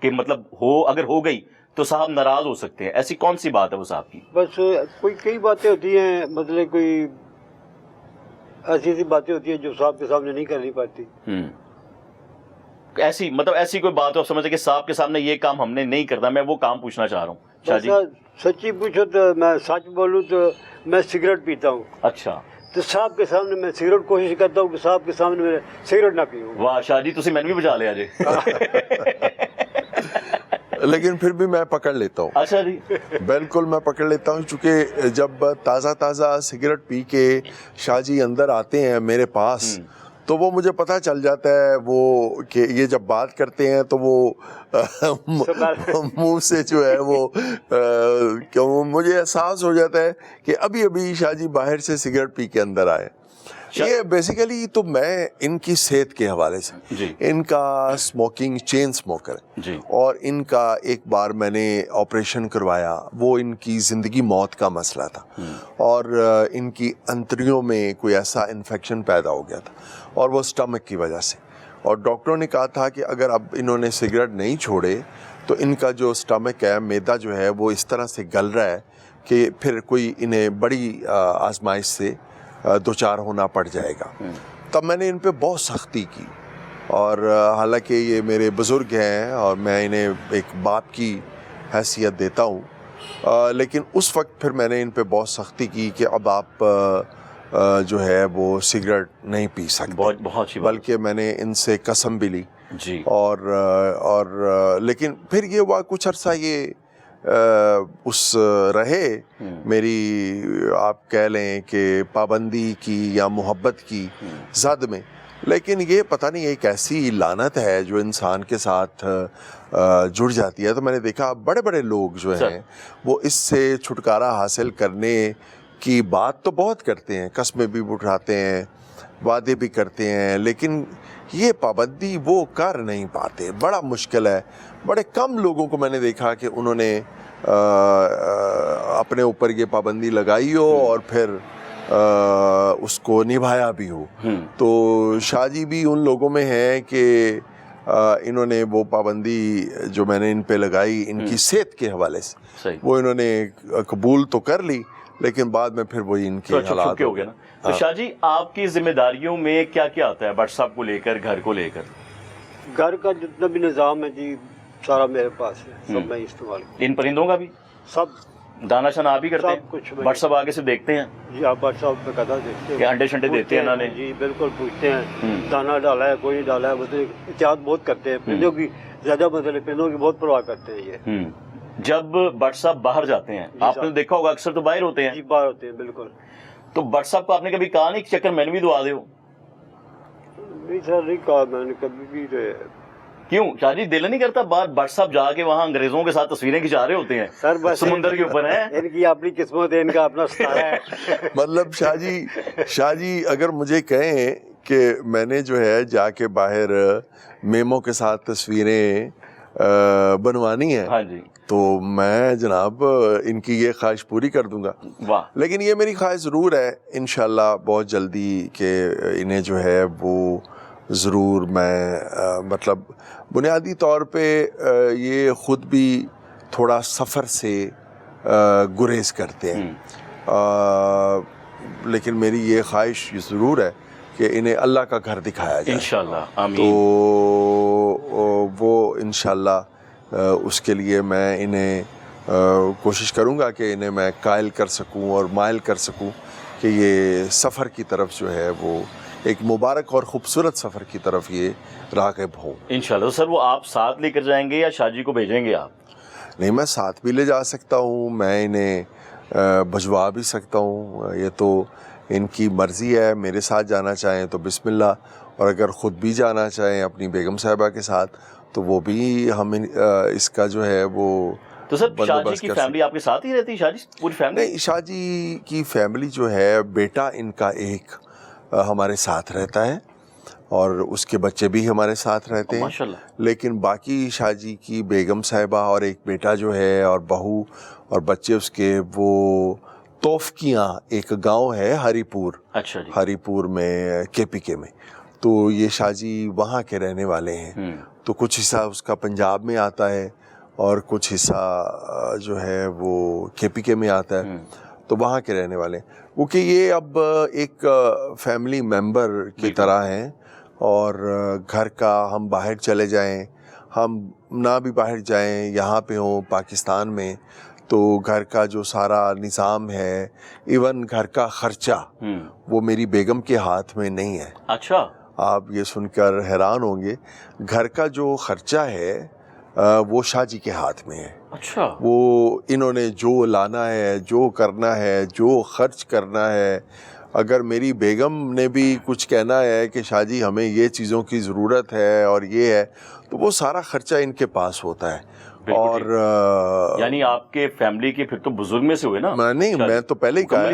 कि मतलब हो, अगर हो गई तो साहब नाराज हो सकते हैं, ऐसी कौन सी बात है वो साहब की? बस कोई कई बातें होती हैं, मतलब कोई ऐसी बातें होती हैं जो साहब के सामने नहीं करनी पड़ती। ऐसी मतलब ऐसी कोई बात हो आप समझते कि साहब के सामने ये काम हमने नहीं करना, मैं वो काम पूछना चाह रहा हूँ। शाह जी, सच्ची पूछो तो मैं सच बोलूँ तो मैं सिगरेट पीता हूँ। अच्छा, तो साहब के सामने मैं सिगरेट कोशिश करता हूँ कि साहब के सामने मैं सिगरेट ना पीऊँ। वाह शाह जी, तुसी मैंने भी बजा लिया जी। लेकिन फिर भी मैं पकड़ लेता हूँ। अच्छा जी, बिल्कुल मैं पकड़ लेता हूँ, क्योंकि जब ताज़ा सिगरेट पी के शाह जी अंदर आते हैं मेरे पास, तो वो मुझे पता चल जाता है वो कि ये जब बात करते हैं तो वो मुंह से जो है वो क्यों मुझे एहसास हो जाता है कि अभी अभी शाह जी बाहर से सिगरेट पी के अंदर आए। ये बेसिकली तो मैं इनकी सेहत के हवाले से, इनका स्मोकिंग, चेन स्मोकर है, और इनका एक बार मैंने ऑपरेशन करवाया, वो इनकी ज़िंदगी मौत का मसला था, और इनकी अंतड़ियों में कोई ऐसा इन्फेक्शन पैदा हो गया था, और वो स्टमक की वजह से, और डॉक्टरों ने कहा था कि अगर अब इन्होंने सिगरेट नहीं छोड़े तो इनका जो स्टमक है, मैदा जो है, वो इस तरह से गल रहा है कि फिर कोई इन्हें बड़ी आजमाइश से दो चार होना पड़ जाएगा। तब मैंने इन पे बहुत सख्ती की, और हालांकि ये मेरे बुज़ुर्ग हैं और मैं इन्हें एक बाप की हैसियत देता हूँ, लेकिन उस वक्त फिर मैंने इन पे बहुत सख्ती की कि अब आप जो है वो सिगरेट नहीं पी सकते, बहुत बल्कि मैंने इनसे कसम भी ली जी। और लेकिन फिर ये हुआ कुछ अरसा ये उस रहे मेरी, आप कह लें कि पाबंदी की या मोहब्बत की ज़द में, लेकिन ये पता नहीं एक ऐसी लानत है जो इंसान के साथ जुड़ जाती है। तो मैंने देखा बड़े बड़े लोग जो हैं वो इससे छुटकारा हासिल करने की बात तो बहुत करते हैं, कस्में भी उठाते हैं, वादे भी करते हैं, लेकिन ये पाबंदी वो कर नहीं पाते, बड़ा मुश्किल है। बड़े कम लोगों को मैंने देखा कि उन्होंने अपने ऊपर ये पाबंदी लगाई हो और फिर उसको निभाया भी हो। तो शाह जी भी उन लोगों में हैं कि इन्होंने वो पाबंदी जो मैंने इन पे लगाई इनकी सेहत के हवाले से, वो इन्होंने कबूल तो कर ली, लेकिन बाद में फिर वही इनके हालात हो गए ना। तो शाह जी, आपकी जिम्मेदारियों में क्या क्या आता है भट्ट साहब को लेकर, घर को लेकर? घर का जितना भी निज़ाम है जी सारा मेरे पास है, सब मैं इस्तेमाल। इन परिंदों का भी सब दाना शाना आप ही करते हैं? कुछ भट्ट साहब आगे से देखते हैं जी, आप भट्ट साहब पे कदा देखते हैं, अंडे शंडे देते हैं इन्होंने? जी बिल्कुल, पूछते हैं दाना डाला है कोई नहीं डाला है, मतलब एहतियात बहुत करते हैं। परिंदों की ज्यादा मतलब परिंदों की बहुत परवाह करते हैं ये। जब भट्ट साहब बाहर जाते हैं, आपने देखा होगा अक्सर तो बाहर होते हैं जी, बाहर होते हैं बिल्कुल, तो भट्ट साहब को आपने कभी कहा नहीं कि चक्कर मैंने भी दुआ दो? नहीं सर, नहीं कहा मैंने कभी भी। क्यों शाह जी, दिल नहीं करता बाहर भट्ट साहब जाके वहाँ अंग्रेजों के साथ तस्वीरें खिंचा रहे होते हैं सर? बस समुंदर के ऊपर है, इनकी अपनी किस्मत है, इनका अपना सितारा है। मतलब शाह जी अगर मुझे कहें کہ میں نے جو ہے جا کے باہر میمو کے ساتھ تصویریں بنوانی ہیں. ہاں جی. تو میں جناب ان کی یہ خواہش پوری کر دوں گا. واہ. لیکن یہ میری خواہش ضرور ہے انشاءاللہ بہت جلدی کہ انہیں جو ہے وہ ضرور میں مطلب بنیادی طور پہ یہ خود بھی تھوڑا سفر سے گریز کرتے ہیں, لیکن میری یہ خواہش ضرور ہے کہ انہیں اللہ کا گھر دکھایا جائے انشاءاللہ. آمین. تو وہ انشاءاللہ اس کے لیے میں انہیں کوشش کروں گا کہ انہیں میں قائل کر سکوں اور مائل کر سکوں کہ یہ سفر کی طرف جو ہے وہ ایک مبارک اور خوبصورت سفر کی طرف یہ راغب ہوں انشاءاللہ. تو سر وہ آپ ساتھ لے کر جائیں گے یا شاہ جی کو بھیجیں گے آپ؟ نہیں, میں ساتھ بھی لے جا سکتا ہوں, میں انہیں بھجوا بھی سکتا ہوں, یہ تو ان کی مرضی ہے. میرے ساتھ جانا چاہیں تو بسم اللہ, اور اگر خود بھی جانا چاہیں اپنی بیگم صاحبہ کے ساتھ تو وہ بھی ہم اس کا جو ہے وہ. تو سر شاہ جی کی فیملی آپ کے ساتھ ہی رہتی ہے؟ شاہ جی پوری فیملی؟ نہیں, شاہ جی کی فیملی جو ہے بیٹا ان کا ایک ہمارے ساتھ رہتا ہے اور اس کے بچے بھی ہمارے ساتھ رہتے ہیں ماشاءاللہ. لیکن باقی شاہ جی کی بیگم صاحبہ اور ایک بیٹا جو ہے اور بہو اور بچے اس کے وہ توفکیاں ایک گاؤں ہے ہری پور. اچھا جی. ہری پور میں KPK میں, تو یہ شاہ جی وہاں کے رہنے والے ہیں. تو کچھ حصہ اس کا پنجاب میں آتا ہے اور کچھ حصہ جو ہے وہ KPK میں آتا ہے, تو وہاں کے رہنے والے ہیں. کیونکہ یہ اب ایک فیملی ممبر کی طرح ہیں اور گھر کا ہم باہر چلے جائیں, ہم نہ بھی باہر جائیں, یہاں پہ ہوں پاکستان میں, تو گھر کا جو سارا نظام ہے, ایون گھر کا خرچہ وہ میری بیگم کے ہاتھ میں نہیں ہے. اچھا. آپ یہ سن کر حیران ہوں گے, گھر کا جو خرچہ ہے وہ شاہ جی کے ہاتھ میں ہے. اچھا. وہ انہوں نے جو لانا ہے, جو کرنا ہے, جو خرچ کرنا ہے, اگر میری بیگم نے بھی کچھ کہنا ہے کہ شاہ جی ہمیں یہ چیزوں کی ضرورت ہے اور یہ ہے, تو وہ سارا خرچہ ان کے پاس ہوتا ہے. اور یعنی آپ کے فیملی کے پھر تو بزرگ میں سے ہوئے نا؟ نہیں, میں تو پہلے ہی کہا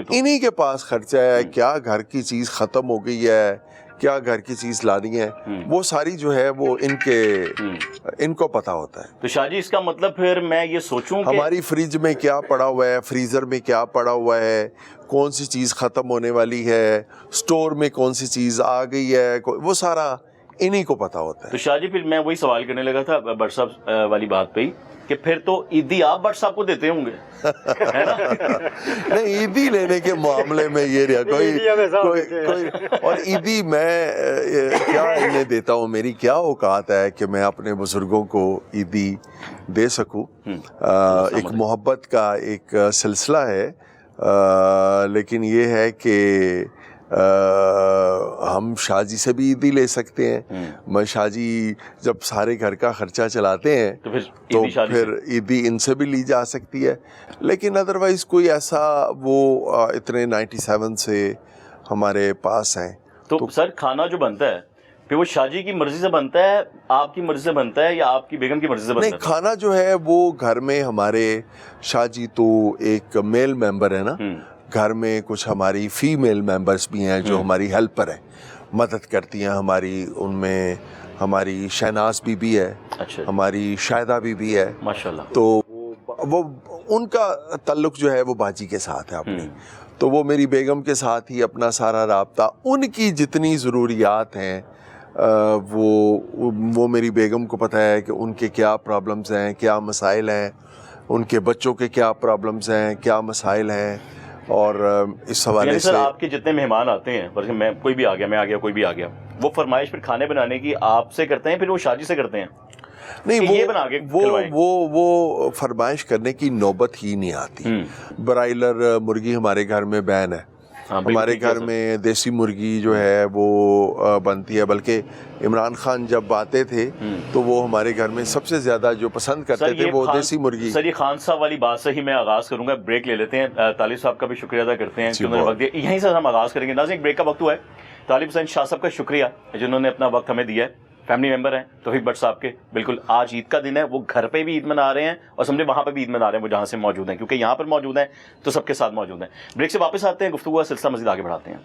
انہی کے پاس خرچہ ہے. کیا گھر کی چیز ختم ہو گئی ہے, کیا گھر کی چیز لانی ہے, وہ ساری جو ہے وہ ان کو پتا ہوتا ہے. تو شاہ جی اس کا مطلب پھر میں یہ سوچوں کہ ہماری فریج میں کیا پڑا ہوا ہے, فریزر میں کیا پڑا ہوا ہے, کون سی چیز ختم ہونے والی ہے, سٹور میں کون سی چیز آ گئی ہے, وہ سارا انہی کو پتا ہوتا ہے. تو شاہ جی پھر میں وہی سوال کرنے لگا تھا بٹ صاحب والی بات پہ ہی کہ پھر تو عیدی آپ بٹ صاحب کو دیتے ہوں گے ہے نا؟ نہیں, عیدی لینے کے معاملے میں یہ رہا کوئی اور عیدی میں کیا انہیں دیتا ہوں, میری کیا اوقات ہے کہ میں اپنے بزرگوں کو عیدی دے سکوں. ایک محبت کا ایک سلسلہ ہے, لیکن یہ ہے کہ ہم شاہ جی سے بھی عیدی لے سکتے ہیں. میں شاہ جی جب سارے گھر کا خرچہ چلاتے ہیں تو پھر عیدی ان سے بھی لی جا سکتی ہے. لیکن ادروائز کوئی ایسا وہ اتنے 97 سے ہمارے پاس ہیں. تو سر کھانا جو بنتا ہے پھر وہ شاہ جی کی مرضی سے بنتا ہے, آپ کی مرضی سے بنتا ہے, یا آپ کی بیگم کی مرضی سے بنتا ہے؟ نہیں, کھانا جو ہے وہ گھر میں ہمارے شاہ جی تو ایک میل ممبر ہے نا, گھر میں کچھ ہماری فیمیل ممبرس بھی ہیں جو ہماری ہیلپر ہیں, مدد کرتی ہیں ہماری. ان میں ہماری شہناز بی بی ہے, ہماری شاہدہ بی بی ہے ماشاءاللہ. تو وہ ان کا تعلق جو ہے وہ باجی کے ساتھ ہے اپنی. تو وہ میری بیگم کے ساتھ ہی اپنا سارا رابطہ, ان کی جتنی ضروریات ہیں وہ میری بیگم کو پتہ ہے کہ ان کے کیا پرابلمز ہیں, کیا مسائل ہیں, ان کے بچوں کے کیا پرابلمز ہیں, کیا مسائل ہیں. اور اس حوالے سے آپ کے جتنے مہمان آتے ہیں, بلکہ میں کوئی بھی آ گیا, میں آ گیا, کوئی بھی آ گیا, وہ فرمائش پھر کھانے بنانے کی آپ سے کرتے ہیں پھر وہ شاہ جی سے کرتے ہیں؟ نہیں, وہ فرمائش کرنے کی نوبت ہی نہیں آتی. برائلر مرغی ہمارے گھر میں بین ہے, ہمارے گھر میں دیسی مرغی جو ہے وہ بنتی ہے. بلکہ عمران خان جب آتے تھے تو وہ ہمارے گھر میں سب سے زیادہ جو پسند کرتے تھے وہ دیسی مرغی. سر یہ خان صاحب والی بات سے ہی میں آغاز کروں گا, بریک لے لیتے ہیں. طالب صاحب کا بھی شکریہ ادا کرتے ہیں کہ انہوں نے وقت دیا. یہیں سے ہم آغاز کریں گے. ناظرین ایک بریک کا وقت ہوا ہے. طالب حسین شاہ صاحب کا شکریہ جنہوں نے اپنا وقت ہمیں دیا ہے. فیملی ممبر ہیں توفیق بٹ صاحب کے, بالکل آج عید کا دن ہے, وہ گھر پہ بھی عید منا رہے ہیں اور سمجھے وہاں پہ بھی عید منا رہے ہیں, وہ جہاں سے موجود ہیں, کیونکہ یہاں پر موجود ہیں تو سب کے ساتھ موجود ہیں. بریک سے واپس آتے ہیں, گفتگو کا سلسلہ مزید آگے بڑھاتے ہیں.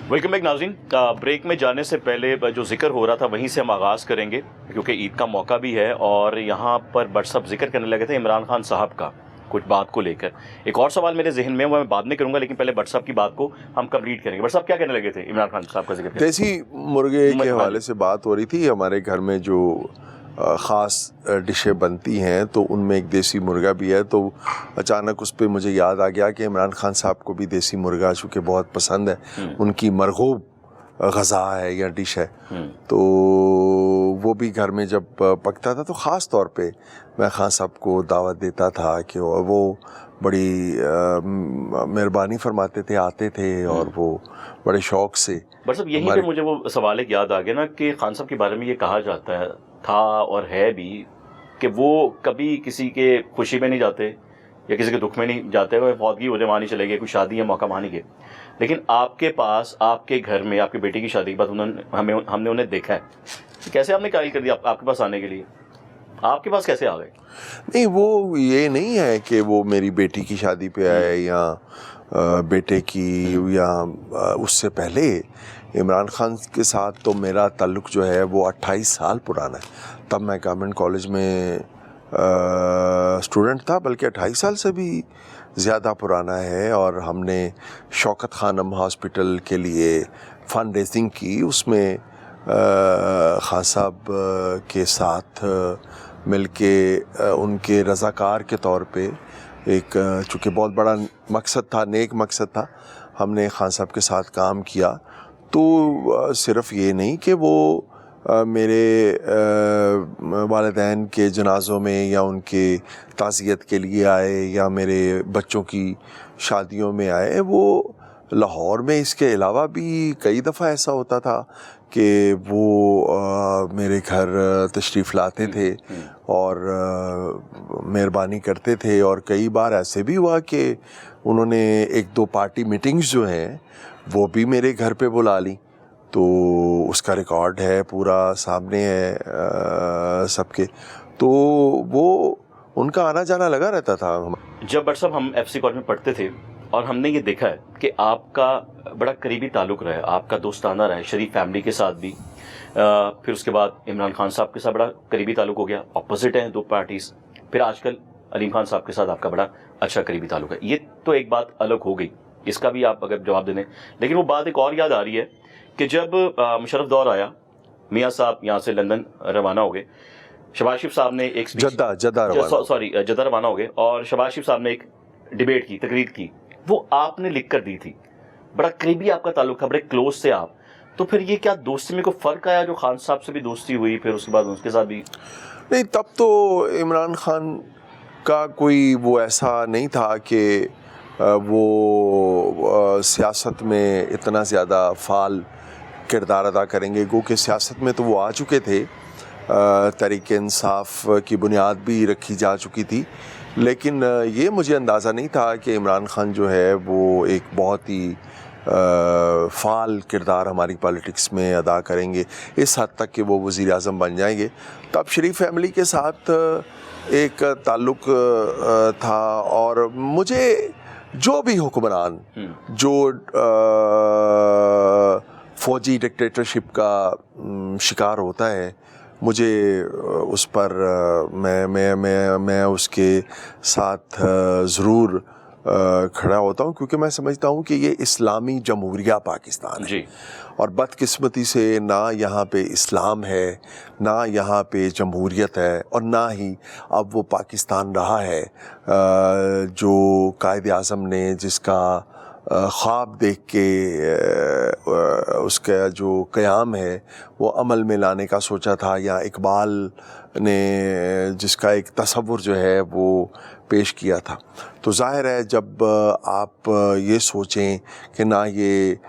वेलकम बैक नाज़रीन। ब्रेक में जाने से पहले जो जिक्र हो रहा था वहीं से हम आगाज़ करेंगे, क्योंकि ईद का मौका भी है और यहाँ पर बट साहब जिक्र करने लगे थे इमरान खान साहब का कुछ बात को लेकर। एक और सवाल मेरे जहन में वो मैं बाद में करूंगा, लेकिन पहले बट साहब की बात को हम कंप्लीट करेंगे। बट साहब क्या कहने लगे थे इमरान खान साहब का जिक्र? देसी मुर्गे के हवाले से बात हो रही थी। हमारे घर में जो ख़ास डिशें बनती हैं तो उनमें एक देसी मुर्गा भी है, तो अचानक उस पर मुझे याद आ गया कि इमरान खान साहब को भी देसी मुर्गा चूँकि बहुत पसंद है, उनकी मरगूब ग़ज़ा है या डिश है, तो वो भी घर में जब पकता था तो ख़ास तौर पे मैं खान साहब को दावत देता था कि वो बड़ी मेहरबानी फरमाते थे, आते थे और वो बड़े शौक़ से। बस अब यहीं पे मुझे वो सवाल एक याद आ गया ना कि खान साहब के बारे में ये कहा जाता है, था और है भी, कि वो कभी किसी के खुशी में नहीं जाते या किसी के दुख में नहीं जाते, वो फौतगी हो जाए वहाँ नहीं चले गए, कोई शादी है मौका वहाँ नहीं गए। लेकिन आपके पास, आपके घर में, आपकी बेटी की शादी के बाद हमने उन्हें देखा है। कैसे आपने कायल कर दिया आपके पास आने के लिए? आपके पास कैसे आ गए? नहीं, वो ये नहीं है कि वो मेरी बेटी की शादी पे आए या बेटे की, या उससे पहले इमरान खान के साथ तो मेरा ताल्लुक़ जो है वो 28 साल पुराना है। तब मैं गवर्नमेंट कॉलेज में स्टूडेंट था, बल्कि 28 साल से भी ज़्यादा पुराना है। और हमने शौकत खानम हॉस्पिटल के लिए फ़ंड रेजिंग की, उसमें खान साहब के साथ मिलके उनके रज़ाकार के तौर पे एक, चूँकि बहुत बड़ा मकसद था, नेक मकसद था, हमने खान साहब के साथ काम किया। तो सिर्फ़ ये नहीं कि वो मेरे वालिदैन के जनाज़ों में या उनके ताज़ियत के लिए आए या मेरे बच्चों की शादियों में आए, वो लाहौर में इसके अलावा भी कई दफ़ा ऐसा होता था कि वो मेरे घर तशरीफ़ लाते थे और मेहरबानी करते थे। और कई बार ऐसे भी हुआ कि उन्होंने 1-2 पार्टी मीटिंग्स जो हैं वो भी मेरे घर पे बुला ली, तो उसका रिकॉर्ड है, पूरा सामने है सबके। तो वो उनका आना जाना लगा रहता था। जब बट साहब हम FC कॉलेज में पढ़ते थे और हमने ये देखा है कि आपका बड़ा करीबी ताल्लुक़ रहा है, आपका दोस्ताना रहा है शरीफ फैमिली के साथ भी, फिर उसके बाद इमरान खान साहब के साथ बड़ा करीबी ताल्लुक़ हो गया, अपोजिट हैं 2 पार्टीज़, फिर आजकल अलीम खान साहब के साथ आपका बड़ा अच्छा करीबी ताल्लुक़ है। ये तो एक बात अलग हो गई, इसका भी आप अगर जवाब दे दें। लेकिन वो बात एक और याद आ रही है कि जब मुशर्रफ दौर आया, मियाँ साहब यहाँ से लंदन रवाना हो गए, शहबाज शरीफ साहब ने एक जद्दा रवाना हो गए और शहबाज शरीफ साहब ने एक डिबेट की, तकरीर की, वो आपने लिख कर दी थी। बड़ा करीबी आपका ताल्लुक था, बड़े क्लोज थे आप, तो फिर ये क्या दोस्ती में कोई फ़र्क आया जो खान साहब से भी दोस्ती हुई फिर उसके बाद उसके साथ भी? नहीं, तब तो इमरान खान का कोई वो ऐसा नहीं था कि वो सियासत में इतना ज़्यादा फ़ाल किरदार अदा करेंगे, क्योंकि सियासत में तो वो आ चुके थे, तहरीक इंसाफ की बुनियाद भी रखी जा चुकी थी। लेकिन ये मुझे अंदाज़ा नहीं था कि इमरान खान जो है वो एक बहुत ही फ़ाल किरदार हमारी पॉलिटिक्स में अदा करेंगे, इस हद तक कि वो वज़ीर आज़म बन जाएंगे। तब शरीफ फैमिली के साथ एक ताल्लुक़ था और मुझे जो भी हुक्मरान जो फ़ौजी डिक्टेटरशिप का शिकार होता है, मुझे उस पर मैं उसके साथ ज़रूर खड़ा होता हूँ, क्योंकि मैं समझता हूँ कि ये इस्लामी जमहूरिया पाकिस्तान है और बदकिस्मती से ना यहाँ पे इस्लाम है, ना यहाँ पे जमहूरियत है और ना ही अब वो पाकिस्तान रहा है जो कायद आज़म ने जिसका ख्वाब देख के उसका जो क़याम है वो अमल में लाने का सोचा था, या इकबाल ने जिसका एक तसव्वुर जो है वो पेश किया था। तो ज़ाहिर है जब आप ये सोचें कि ना ये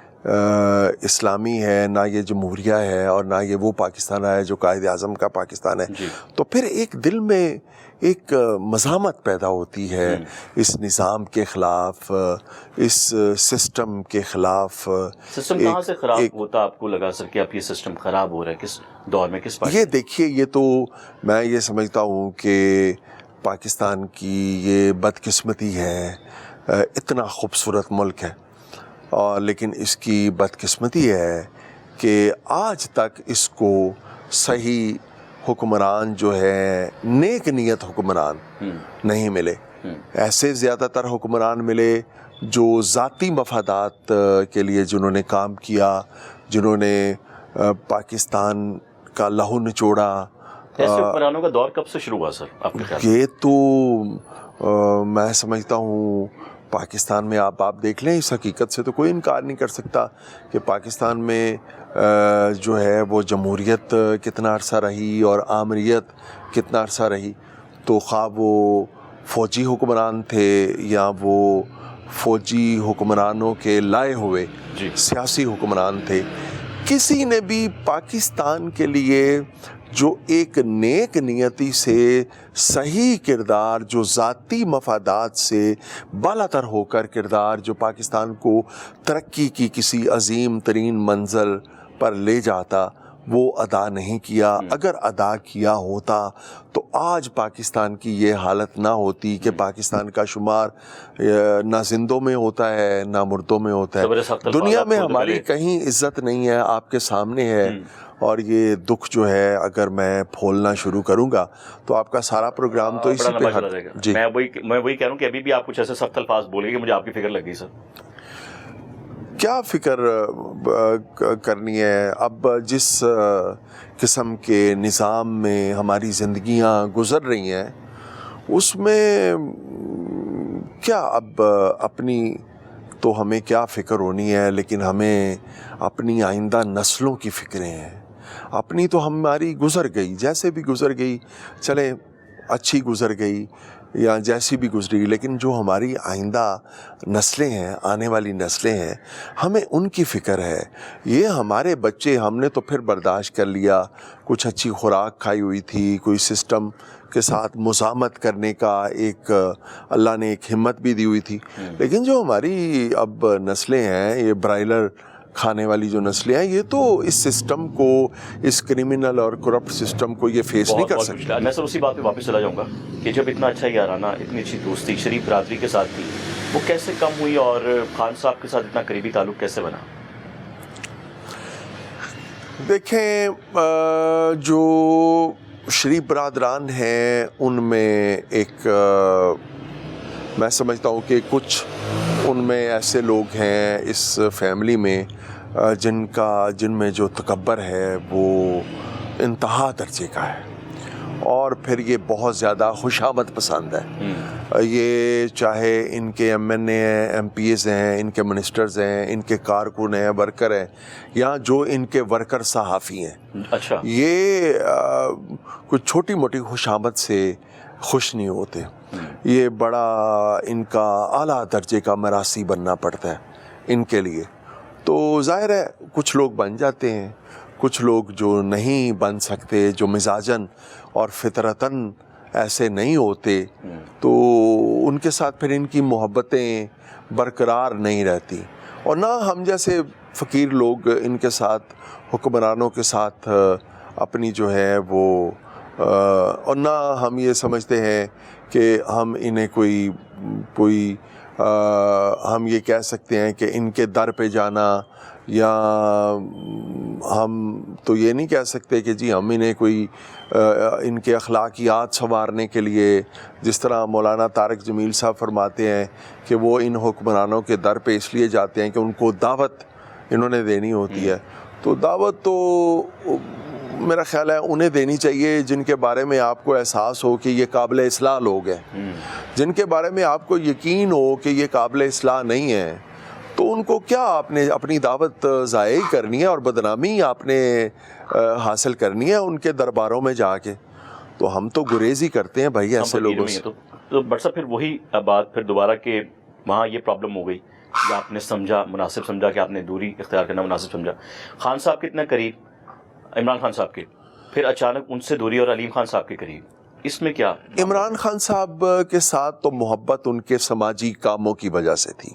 इस्लामी है, ना ये जमहूरिया है और ना ये वो पाकिस्तान है जो कायद आज़म का पाकिस्तान है, तो फिर एक दिल में एक मज़ामत पैदा होती है इस निज़ाम के ख़िलाफ़, इस सिस्टम के ख़िलाफ़। सिस्टम कहाँ से ख़राब होता आपको लगा सर कि आप ये सिस्टम ख़राब हो रहा है, किस दौर में, किस पार्टी? ये देखिए, ये तो मैं ये समझता हूँ कि पाकिस्तान की ये बदकिस्मती है, इतना खूबसूरत मुल्क है لیکن اس کی بدقسمتی ہے کہ آج تک اس کو صحیح حکمران جو ہے نیک نیت حکمران نہیں ملے. ایسے زیادہ تر حکمران ملے جو ذاتی مفادات کے لیے جنہوں نے کام کیا, جنہوں نے پاکستان کا لہو نچوڑا. ایسے حکمرانوں کا دور کب سے شروع ہوا سر آپ کے خیال میں؟ یہ تو میں سمجھتا ہوں پاکستان میں آپ دیکھ لیں, اس حقیقت سے تو کوئی انکار نہیں کر سکتا کہ پاکستان میں جو ہے وہ جمہوریت کتنا عرصہ رہی اور آمریت کتنا عرصہ رہی. تو خواہ وہ فوجی حکمران تھے یا وہ فوجی حکمرانوں کے لائے ہوئے سیاسی حکمران تھے, کسی نے بھی پاکستان کے لیے جو ایک نیک نیتی سے صحیح کردار, جو ذاتی مفادات سے بالاتر ہو کر کردار, جو پاکستان کو ترقی کی کسی عظیم ترین منزل پر لے جاتا, وہ ادا نہیں کیا. اگر ادا کیا ہوتا تو آج پاکستان کی یہ حالت نہ ہوتی کہ پاکستان کا شمار نہ زندوں میں ہوتا ہے نہ مردوں میں ہوتا ہے. دنیا میں ہماری کہیں عزت نہیں ہے, آپ کے سامنے ہے. اور یہ دکھ جو ہے اگر میں پھولنا شروع کروں گا تو آپ کا سارا پروگرام تو اسی پہ چلا جائے گا. جی میں وہی کہہ رہا ہوں کہ ابھی بھی آپ کچھ ایسے سخت الفاظ بولیں گے, مجھے آپ کی فکر لگ گئی سر. کیا فکر کرنی ہے؟ اب جس قسم کے نظام میں ہماری زندگیاں گزر رہی ہیں اس میں کیا اب اپنی تو ہمیں کیا فکر ہونی ہے, لیکن ہمیں اپنی آئندہ نسلوں کی فکریں ہیں. اپنی تو ہماری گزر گئی, جیسے بھی گزر گئی, چلے اچھی گزر گئی یا جیسی بھی گزری, لیکن جو ہماری آئندہ نسلیں ہیں, آنے والی نسلیں ہیں, ہمیں ان کی فکر ہے. یہ ہمارے بچے, ہم نے تو پھر برداشت کر لیا, کچھ اچھی خوراک کھائی ہوئی تھی, کوئی سسٹم کے ساتھ مزاحمت کرنے کا ایک اللہ نے ایک ہمت بھی دی ہوئی تھی. لیکن جو ہماری اب نسلیں ہیں, یہ برائلر کھانے والی جو نسلیں ہیں, یہ تو اس سسٹم کو, اس کرمنل اور کرپٹ سسٹم کو یہ فیس نہیں کر سکتی. میں سر اسی بات پہ واپس چلا جاؤں گا کہ جب اتنا اچھا یارانہ, اتنی اچھی دوستی شریف برادری کے ساتھ تھی, وہ کیسے کم ہوئی اور خان صاحب کے ساتھ اتنا قریبی تعلق کیسے بنا؟ دیکھیں, جو شریف برادران ہیں ان میں ایک میں سمجھتا ہوں کہ کچھ ان میں ایسے لوگ ہیں اس فیملی میں جن میں جو تکبر ہے وہ انتہا درجے کا ہے, اور پھر یہ بہت زیادہ خوشامد پسند ہے. یہ چاہے ان کے ایم این اے ہیں, ایم پی ایز ہیں, ان کے منسٹرز ہیں, ان کے کارکن ہیں, ورکر ہیں, یا جو ان کے ورکر صحافی ہیں. اچھا, یہ کچھ چھوٹی موٹی خوشامد سے خوش نہیں ہوتے. یہ بڑا ان کا اعلیٰ درجے کا مراثی بننا پڑتا ہے ان کے لیے. تو ظاہر ہے کچھ لوگ بن جاتے ہیں, کچھ لوگ جو نہیں بن سکتے, جو مزاجاً اور فطرتاً ایسے نہیں ہوتے, تو ان کے ساتھ پھر ان کی محبتیں برقرار نہیں رہتی. اور نہ ہم جیسے فقیر لوگ ان کے ساتھ, حکمرانوں کے ساتھ اپنی جو ہے وہ, اور نہ ہم یہ سمجھتے ہیں کہ ہم انہیں کوئی ہم یہ کہہ سکتے ہیں کہ ان کے در پہ جانا, یا ہم تو یہ نہیں کہہ سکتے کہ جی ہم انہیں کوئی ان کے اخلاقیات سنوارنے کے لیے, جس طرح مولانا طارق جمیل صاحب فرماتے ہیں کہ وہ ان حکمرانوں کے در پہ اس لیے جاتے ہیں کہ ان کو دعوت انہوں نے دینی ہوتی ہے. تو دعوت تو میرا خیال ہے انہیں دینی چاہیے جن کے بارے میں آپ کو احساس ہو کہ یہ قابل اصلاح لوگ ہیں. جن کے بارے میں آپ کو یقین ہو کہ یہ قابل اصلاح نہیں ہے, تو ان کو کیا آپ نے اپنی دعوت ضائع کرنی ہے اور بدنامی آپ نے حاصل کرنی ہے ان کے درباروں میں جا کے. تو ہم تو گریزی کرتے ہیں بھائی ایسے لوگوں سے. تو بٹ صاحب پھر وہی بات پھر دوبارہ کہ وہاں یہ پرابلم ہو گئی کہ آپ نے سمجھا, مناسب سمجھا کہ آپ نے دوری اختیار کرنا مناسب سمجھا. خان صاحب کے اتنا قریب, عمران خان صاحب کے, پھر اچانک ان سے دوری اور علیم خان صاحب کے قریب, اس میں کیا؟ عمران خان صاحب کے ساتھ تو محبت ان کے سماجی کاموں کی وجہ سے تھی,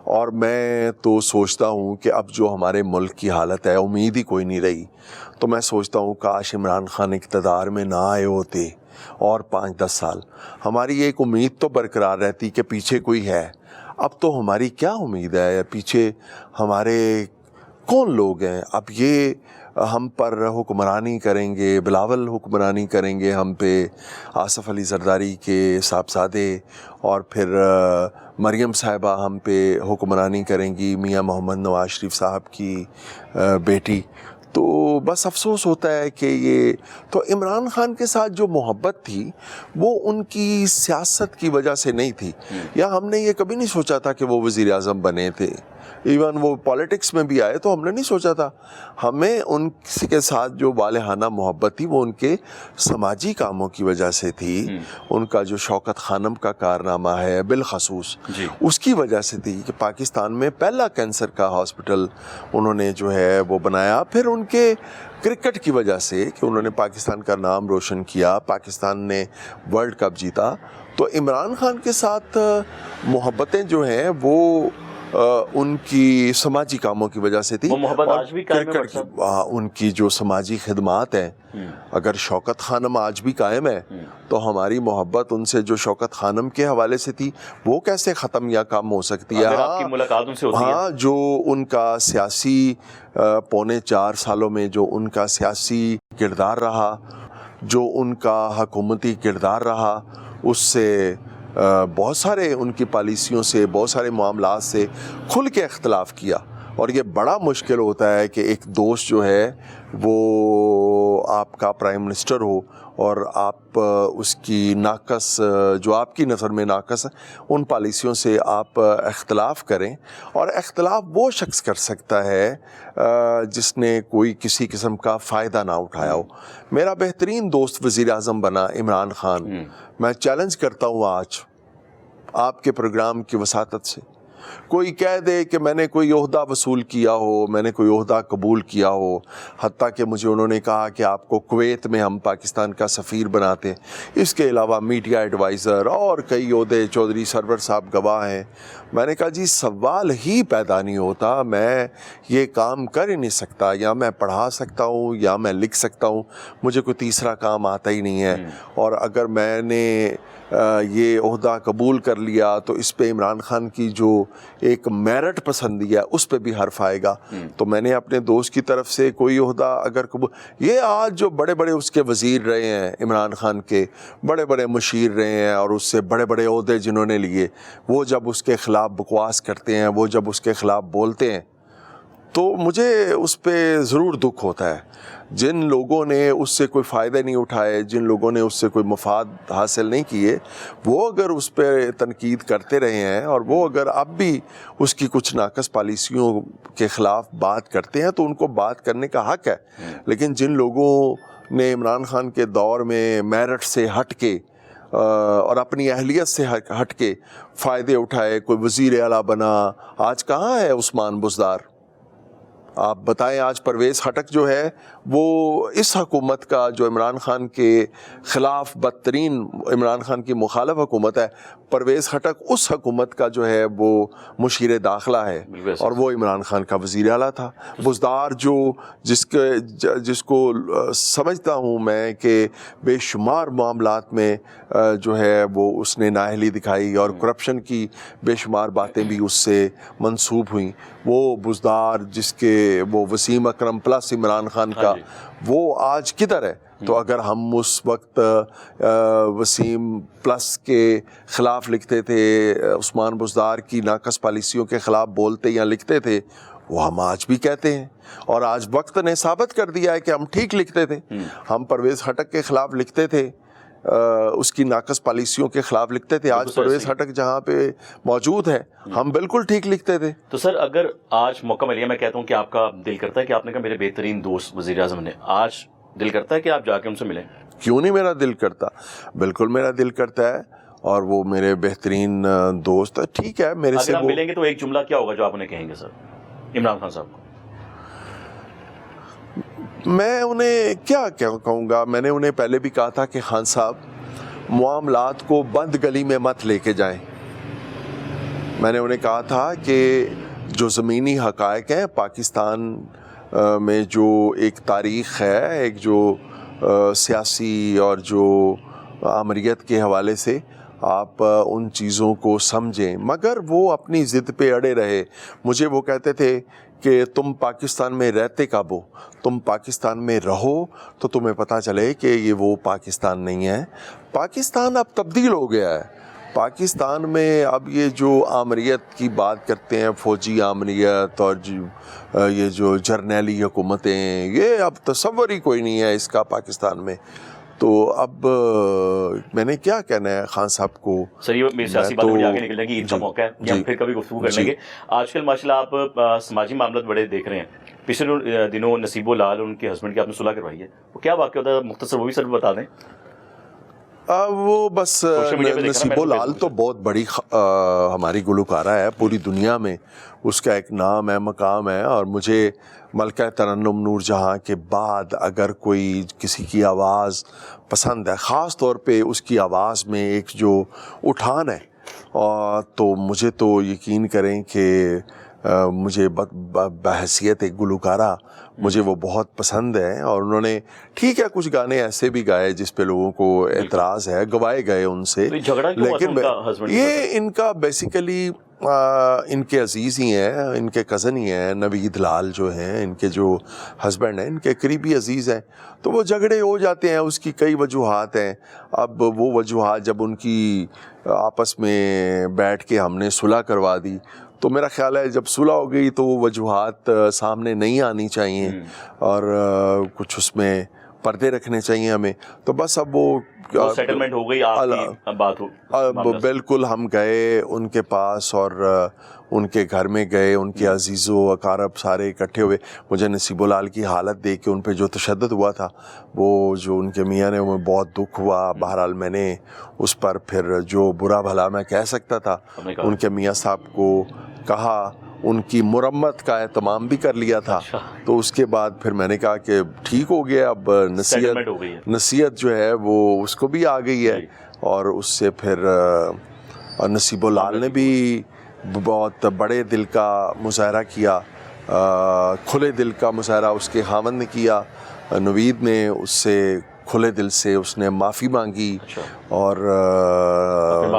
اور میں تو سوچتا ہوں کہ اب جو ہمارے ملک کی حالت ہے, امید ہی کوئی نہیں رہی. تو میں سوچتا ہوں کاش عمران خان اقتدار میں نہ آئے ہوتے اور 5-10 سال, ہماری ایک امید تو برقرار رہتی کہ پیچھے کوئی ہے. اب تو ہماری کیا امید ہے, پیچھے ہمارے کون لوگ ہیں, اب یہ ہم پر حکمرانی کریں گے, بلاول حکمرانی کریں گے ہم پہ, آصف علی زرداری کے صاحبزادے, اور پھر مریم صاحبہ ہم پہ حکمرانی کریں گی, میاں محمد نواز شریف صاحب کی بیٹی. تو بس افسوس ہوتا ہے کہ یہ تو عمران خان کے ساتھ جو محبت تھی وہ ان کی سیاست کی وجہ سے نہیں تھی, یا ہم نے یہ کبھی نہیں سوچا تھا کہ وہ وزیر اعظم بنے تھے, ایون وہ پالیٹکس میں بھی آئے تو ہم نے نہیں سوچا تھا. ہمیں ان کے ساتھ جو والہانہ محبت تھی وہ ان کے سماجی کاموں کی وجہ سے تھی, ان کا جو شوکت خانم کا کارنامہ ہے بالخصوص اس کی وجہ سے تھی کہ پاکستان میں پہلا کینسر کا ہاسپٹل انہوں نے جو ہے وہ بنایا. پھر ان کے کرکٹ کی وجہ سے کہ انہوں نے پاکستان کا نام روشن کیا, پاکستان نے ورلڈ کپ جیتا. تو عمران خان کے ساتھ محبتیں جو ہیں وہ ان کی سماجی کاموں کی وجہ سے تھی. وہ محبت آج بھی قائم ہے کرکٹ ان کی جو سماجی خدمات ہیں, اگر شوکت خانم آج بھی قائم ہے تو ہماری محبت ان سے جو شوکت خانم کے حوالے سے تھی وہ کیسے ختم یا کم ہو سکتی ہے. آپ کی ملاقات ان سے ہوتی ہے؟ ہاں, جو ان کا سیاسی 4.25 سالوں میں جو ان کا سیاسی کردار رہا, جو ان کا حکومتی کردار رہا, اس سے بہت سارے ان کی پالیسیوں سے, بہت سارے معاملات سے کھل کے اختلاف کیا. اور یہ بڑا مشکل ہوتا ہے کہ ایک دوست جو ہے وہ آپ کا پرائم منسٹر ہو اور آپ اس کی ناقص, جو آپ کی نظر میں ناقص ان پالیسیوں سے آپ اختلاف کریں. اور اختلاف وہ شخص کر سکتا ہے جس نے کوئی کسی قسم کا فائدہ نہ اٹھایا ہو. میرا بہترین دوست وزیر اعظم بنا عمران خان. میں چیلنج کرتا ہوں آج آپ کے پروگرام کی وساطت سے, کوئی کہہ دے کہ میں نے کوئی عہدہ وصول کیا ہو, میں نے کوئی عہدہ قبول کیا ہو, حتیٰ کہ مجھے انہوں نے کہا کہ آپ کو کویت میں ہم پاکستان کا سفیر بناتے ہیں, اس کے علاوہ میڈیا ایڈوائزر اور کئی عہدے, چودھری سرور صاحب گواہ ہیں. میں نے کہا جی سوال ہی پیدا نہیں ہوتا, میں یہ کام کر ہی نہیں سکتا, یا میں پڑھا سکتا ہوں یا میں لکھ سکتا ہوں, مجھے کوئی تیسرا کام آتا ہی نہیں ہے. اور اگر میں نے یہ عہدہ قبول کر لیا تو اس پہ عمران خان کی جو ایک میرٹ پسندی ہے اس پہ بھی حرف آئے گا. تو میں نے اپنے دوست کی طرف سے کوئی عہدہ اگر قبول, یہ آج جو بڑے بڑے اس کے وزیر رہے ہیں عمران خان کے, بڑے بڑے مشیر رہے ہیں اور اس سے بڑے بڑے عہدے جنہوں نے لیے, وہ جب اس کے خلاف بکواس کرتے ہیں, وہ جب اس کے خلاف بولتے ہیں تو مجھے اس پہ ضرور دکھ ہوتا ہے. جن لوگوں نے اس سے کوئی فائدہ نہیں اٹھائے, جن لوگوں نے اس سے کوئی مفاد حاصل نہیں کیے, وہ اگر اس پہ تنقید کرتے رہے ہیں اور وہ اگر اب بھی اس کی کچھ ناقص پالیسیوں کے خلاف بات کرتے ہیں تو ان کو بات کرنے کا حق ہے. لیکن جن لوگوں نے عمران خان کے دور میں میرٹ سے ہٹ کے اور اپنی اہلیت سے ہٹ کے فائدے اٹھائے, کوئی وزیر اعلیٰ بنا, آج کہاں ہے عثمان بزدار؟ آپ بتائیں. آج پرویز خٹک جو ہے وہ اس حکومت کا, جو عمران خان کے خلاف بدترین عمران خان کی مخالف حکومت ہے, پرویز خٹک اس حکومت کا جو ہے وہ مشیر داخلہ ہے اور وہ عمران خان کا وزیر اعلیٰ تھا. بزدار جو جس کو سمجھتا ہوں میں کہ بے شمار معاملات میں جو ہے وہ اس نے نااہلی دکھائی اور کرپشن کی بے شمار باتیں بھی اس سے منسوب ہوئیں, وہ بزدار جس کے وہ وسیم اکرم پلس عمران خان کا, وہ آج کدھر ہے؟ تو اگر ہم اس وقت وسیم پلس کے خلاف لکھتے تھے, عثمان بزدار کی ناقص پالیسیوں کے خلاف بولتے یا لکھتے تھے, وہ ہم آج بھی کہتے ہیں. اور آج وقت نے ثابت کر دیا ہے کہ ہم ٹھیک لکھتے تھے. ہم پرویز خٹک کے خلاف لکھتے تھے, اس کی ناقص پالیسیوں کے خلاف لکھتے تھے. آج پرویز خٹک جہاں پہ موجود ہے ہم بالکل ٹھیک لکھتے تھے. تو سر اگر آج موقع ملے, میں کہتا ہوں کہ آپ کا دل کرتا ہے کہ آپ نے کہا میرے بہترین دوست وزیر اعظم نے, آج دل کرتا ہے کہ آپ جا کے ان سے ملیں؟ کیوں نہیں میرا دل کرتا, بالکل میرا دل کرتا ہے. اور وہ میرے بہترین دوست ہے. ٹھیک ہے, میرے سے اگر آپ ملیں گے تو ایک جملہ کیا ہوگا جو آپ انہیں کہیں گے سر عمران خان صاحب کو؟ میں انہیں کیا کہوں گا, میں نے انہیں پہلے بھی کہا تھا کہ خان صاحب معاملات کو بند گلی میں مت لے کے جائیں. میں نے انہیں کہا تھا کہ جو زمینی حقائق ہیں پاکستان میں, جو ایک تاریخ ہے, ایک جو سیاسی اور جو آمریت کے حوالے سے آپ ان چیزوں کو سمجھیں. مگر وہ اپنی ضد پہ اڑے رہے. مجھے وہ کہتے تھے کہ تم پاکستان میں رہتے کب ہو؟ تم پاکستان میں رہو تو تمہیں پتہ چلے کہ یہ وہ پاکستان نہیں ہے. پاکستان اب تبدیل ہو گیا ہے. پاکستان میں اب یہ جو آمریت کی بات کرتے ہیں، فوجی آمریت، اور یہ جو جرنیلی حکومتیں، یہ اب تصور ہی کوئی نہیں ہے اس کا پاکستان میں. تو اب میں نے کیا کہنا ہے خان صاحب کو. سر یہ سیاسی باتوں میں آگے نکل جائیں گے، عید کا موقع ہے، یہ ہم پھر کبھی گفتگو کر لیں گے. آج کل ماشاء اللہ آپ سماجی معاملات بڑے دیکھ رہے ہیں. پچھلے دنوں نصیب و لال ان کے ہسبینڈ کی آپ نے صلح کروائی ہے، وہ کیا واقعہ ہوتا ہے مختصر وہ بھی سر بتا دیں. وہ بس نصیب و لال تو بہت بڑی ہماری گلوکارہ ہے پوری دنیا میں، اس کا ایک نام ہے، مقام ہے. اور مجھے ملکہ ترنم نور جہاں کے بعد اگر کوئی کسی کی آواز پسند ہے، خاص طور پہ اس کی آواز میں ایک جو اٹھان ہے، تو مجھے تو یقین کریں کہ مجھے بحیثیت ایک گلوکارہ مجھے وہ بہت پسند ہے. اور انہوں نے ٹھیک ہے کچھ گانے ایسے بھی گائے جس پہ لوگوں کو اعتراض ہے، گوائے گئے ان سے، لیکن یہ ان کا بیسیکلی ان کے عزیز ہی ہیں، ان کے کزن ہی ہیں، نوید لال جو ہیں ان کے جو ہسبینڈ ہیں، ان کے قریبی عزیز ہیں. تو وہ جھگڑے ہو جاتے ہیں، اس کی کئی وجوہات ہیں. اب وہ وجوہات جب ان کی آپس میں بیٹھ کے ہم نے صلح کروا دی تو میرا خیال ہے جب صلح ہو گئی تو وہ وجوہات سامنے نہیں آنی چاہیے اور کچھ اس میں پردے رکھنے چاہیے ہمیں. تو بس اب وہ سیٹلمنٹ ہو گئی، آپ کی بات ہو. بالکل ہم گئے ان کے پاس اور ان کے گھر میں گئے، ان کے عزیز و اقارب سارے اکٹھے ہوئے. مجھے نصیب العال کی حالت دیکھ کے ان پہ جو تشدد ہوا تھا، وہ جو ان کے میاں نے، وہ بہت دکھ ہوا. بہرحال میں نے اس پر پھر جو برا بھلا میں کہہ سکتا تھا ان کے میاں صاحب کو کہا، ان کی مرمت کا اہتمام بھی کر لیا تھا. تو اس کے بعد پھر میں نے کہا کہ ٹھیک ہو گیا، اب نصیحت جو ہے وہ اس کو بھی آ گئی ہے. اور اس سے پھر نصیب العال نے بھی بہت بڑے دل کا مظاہرہ کیا، کھلے دل کا مظاہرہ اس کے خاوند نے کیا. نوید نے اس سے کھلے دل سے اس نے معافی مانگی اور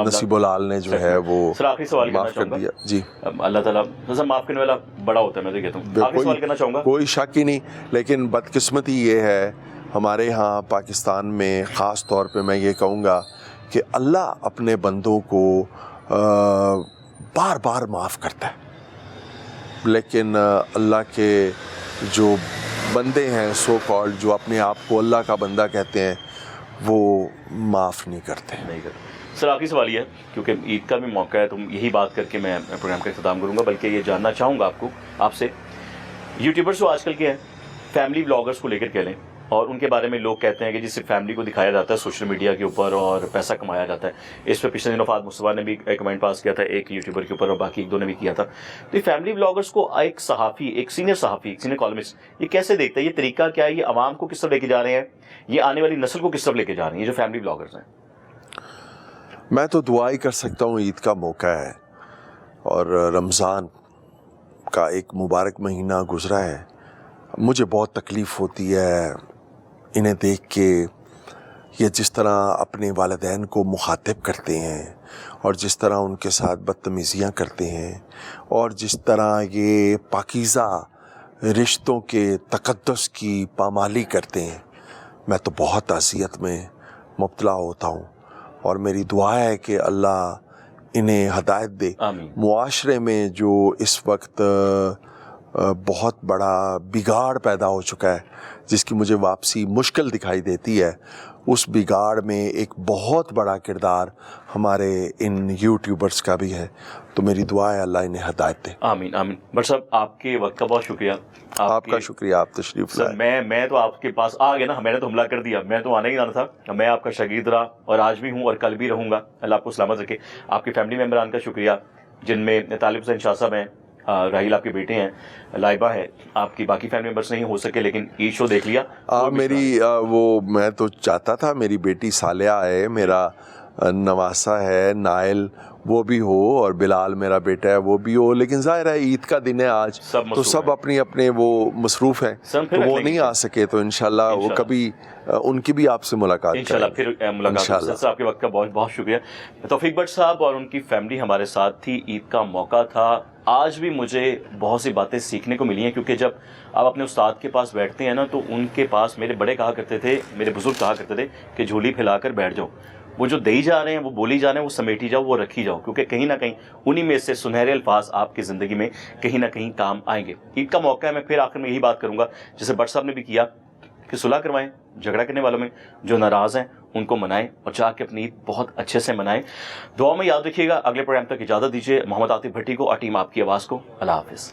نصیب العال نے جو ہے وہ معاف کر دیا. جی اللہ تعالیٰ معاف کرنے والا بڑا ہوتا ہے، میں تو کہتا ہوں. آخری سوال کرنا چاہوں گا. کوئی شک ہی نہیں، لیکن بدقسمتی یہ ہے ہمارے ہاں پاکستان میں خاص طور پہ میں یہ کہوں گا کہ اللہ اپنے بندوں کو بار بار معاف کرتا ہے، لیکن اللہ کے جو بندے ہیں سو کالڈ، جو اپنے آپ کو اللہ کا بندہ کہتے ہیں، وہ معاف نہیں کرتے. سر آخری سوال یہ ہے، کیونکہ عید کا بھی موقع ہے تو یہی بات کر کے میں پروگرام کا اختتام کروں گا، بلکہ یہ جاننا چاہوں گا آپ سے یوٹیوبرز جو آج کل کے ہیں، فیملی بلاگرز کو لے کر کہہ لیں، اور ان کے بارے میں لوگ کہتے ہیں کہ جس سے فیملی کو دکھایا جاتا ہے سوشل میڈیا کے اوپر اور پیسہ کمایا جاتا ہے. اس پہ پچھلے دنوں فہد مصطفیٰ نے بھی ایک کمنٹ پاس کیا تھا ایک یوٹیوبر کے اوپر، اور باقی ایک دو نے بھی کیا تھا. تو یہ فیملی بلاگرز کو ایک صحافی، ایک سینئر صحافی، ایک سینئر کالمسٹ، یہ کیسے دیکھتا ہے؟ یہ طریقہ کیا ہے؟ یہ عوام کو کس طرف لے کے جا رہے ہیں؟ یہ آنے والی نسل کو کس طرف لے کے جا رہے ہیں یہ جو فیملی بلاگرز ہیں؟ میں تو دعا ہی کر سکتا ہوں، عید کا موقع ہے اور رمضان کا ایک مبارک مہینہ گزرا ہے. مجھے بہت تکلیف ہوتی ہے انہیں دیکھ کے، یہ جس طرح اپنے والدین کو مخاطب کرتے ہیں اور جس طرح ان کے ساتھ بدتمیزیاں کرتے ہیں اور جس طرح یہ پاکیزہ رشتوں کے تقدس کی پامالی کرتے ہیں. میں تو بہت اذیت میں مبتلا ہوتا ہوں اور میری دعا ہے کہ اللہ انہیں ہدایت دے. معاشرے میں جو اس وقت بہت بڑا بگاڑ پیدا ہو چکا ہے جس کی مجھے واپسی مشکل دکھائی دیتی ہے، اس بگاڑ میں ایک بہت بڑا کردار ہمارے ان یوٹیوبرز کا بھی ہے. تو میری دعا ہے اللہ انہیں ہدایت دے. آمین آمین. بٹ صاحب آپ کے وقت کا بہت شکریہ. آپ کا شکریہ، آپ تشریف لائے. میں تو آپ کے پاس آ گیا نا، میں نے تو حملہ کر دیا، میں تو آنا ہی آنا تھا. میں آپ کا شاگرد رہا اور آج بھی ہوں اور کل بھی رہوں گا. اللہ آپ کو سلامت رکھے. آپ کے فیملی ممبران کا شکریہ، جن میں طالب حسین شاہ صاحب ہیں، راہیل آپ کے بیٹے ہیں، لائبہ ہے. آپ کی باقی فیملی ممبرس نہیں ہو سکے لیکن عید شو دیکھ لیا. میری وہ میں تو چاہتا تھا میری بیٹی صالحہ ہے، میرا نواسا ہے, نائل وہ بھی ہو, اور بلال میرا بیٹا ہے وہ بھی ہو, لیکن ظاہر ہے عید کا دن ہے آج, تو سب اپنی اپنے وہ مصروف ہیں, تو وہ نہیں آ سکے, تو انشاءاللہ وہ کبھی ان کی بھی آپ سے ملاقات انشاءاللہ پھر ملاقات. سر آپ کے وقت کا بہت بہت شکریہ. توفیق بٹ صاحب اور ان کی فیملی ہمارے ساتھ تھی, عید کا موقع تھا. آج بھی مجھے بہت سی باتیں سیکھنے کو ملی ہیں, کیونکہ جب آپ اپنے استاد کے پاس بیٹھتے ہیں نا, تو ان کے پاس میرے بڑے کہا کرتے تھے, میرے بزرگ کہا کرتے تھے کہ جھولی پھیلا کر بیٹھ جاؤ, وہ جو دئی جا رہے ہیں, وہ بولی جا رہے ہیں, وہ سمیٹی جاؤ, وہ رکھی جاؤ, کیونکہ کہیں نہ کہیں انہی میں سے سنہرے الفاظ آپ کی زندگی میں کہیں نہ کہیں کام آئیں گے. عید کا موقع ہے, میں پھر آخر میں یہی بات کروں گا جیسے بٹ صاحب نے بھی کیا کہ صلح کروائیں, جھگڑا کرنے والوں میں جو ناراض ہیں ان کو منائیں, اور جا کے اپنی عید بہت اچھے سے منائیں. دعا میں یاد رکھیے گا. اگلے پروگرام تک اجازت دیجیے. محمد عاطف بھٹی کو اور ٹیم آپ کی آواز کو اللہ حافظ.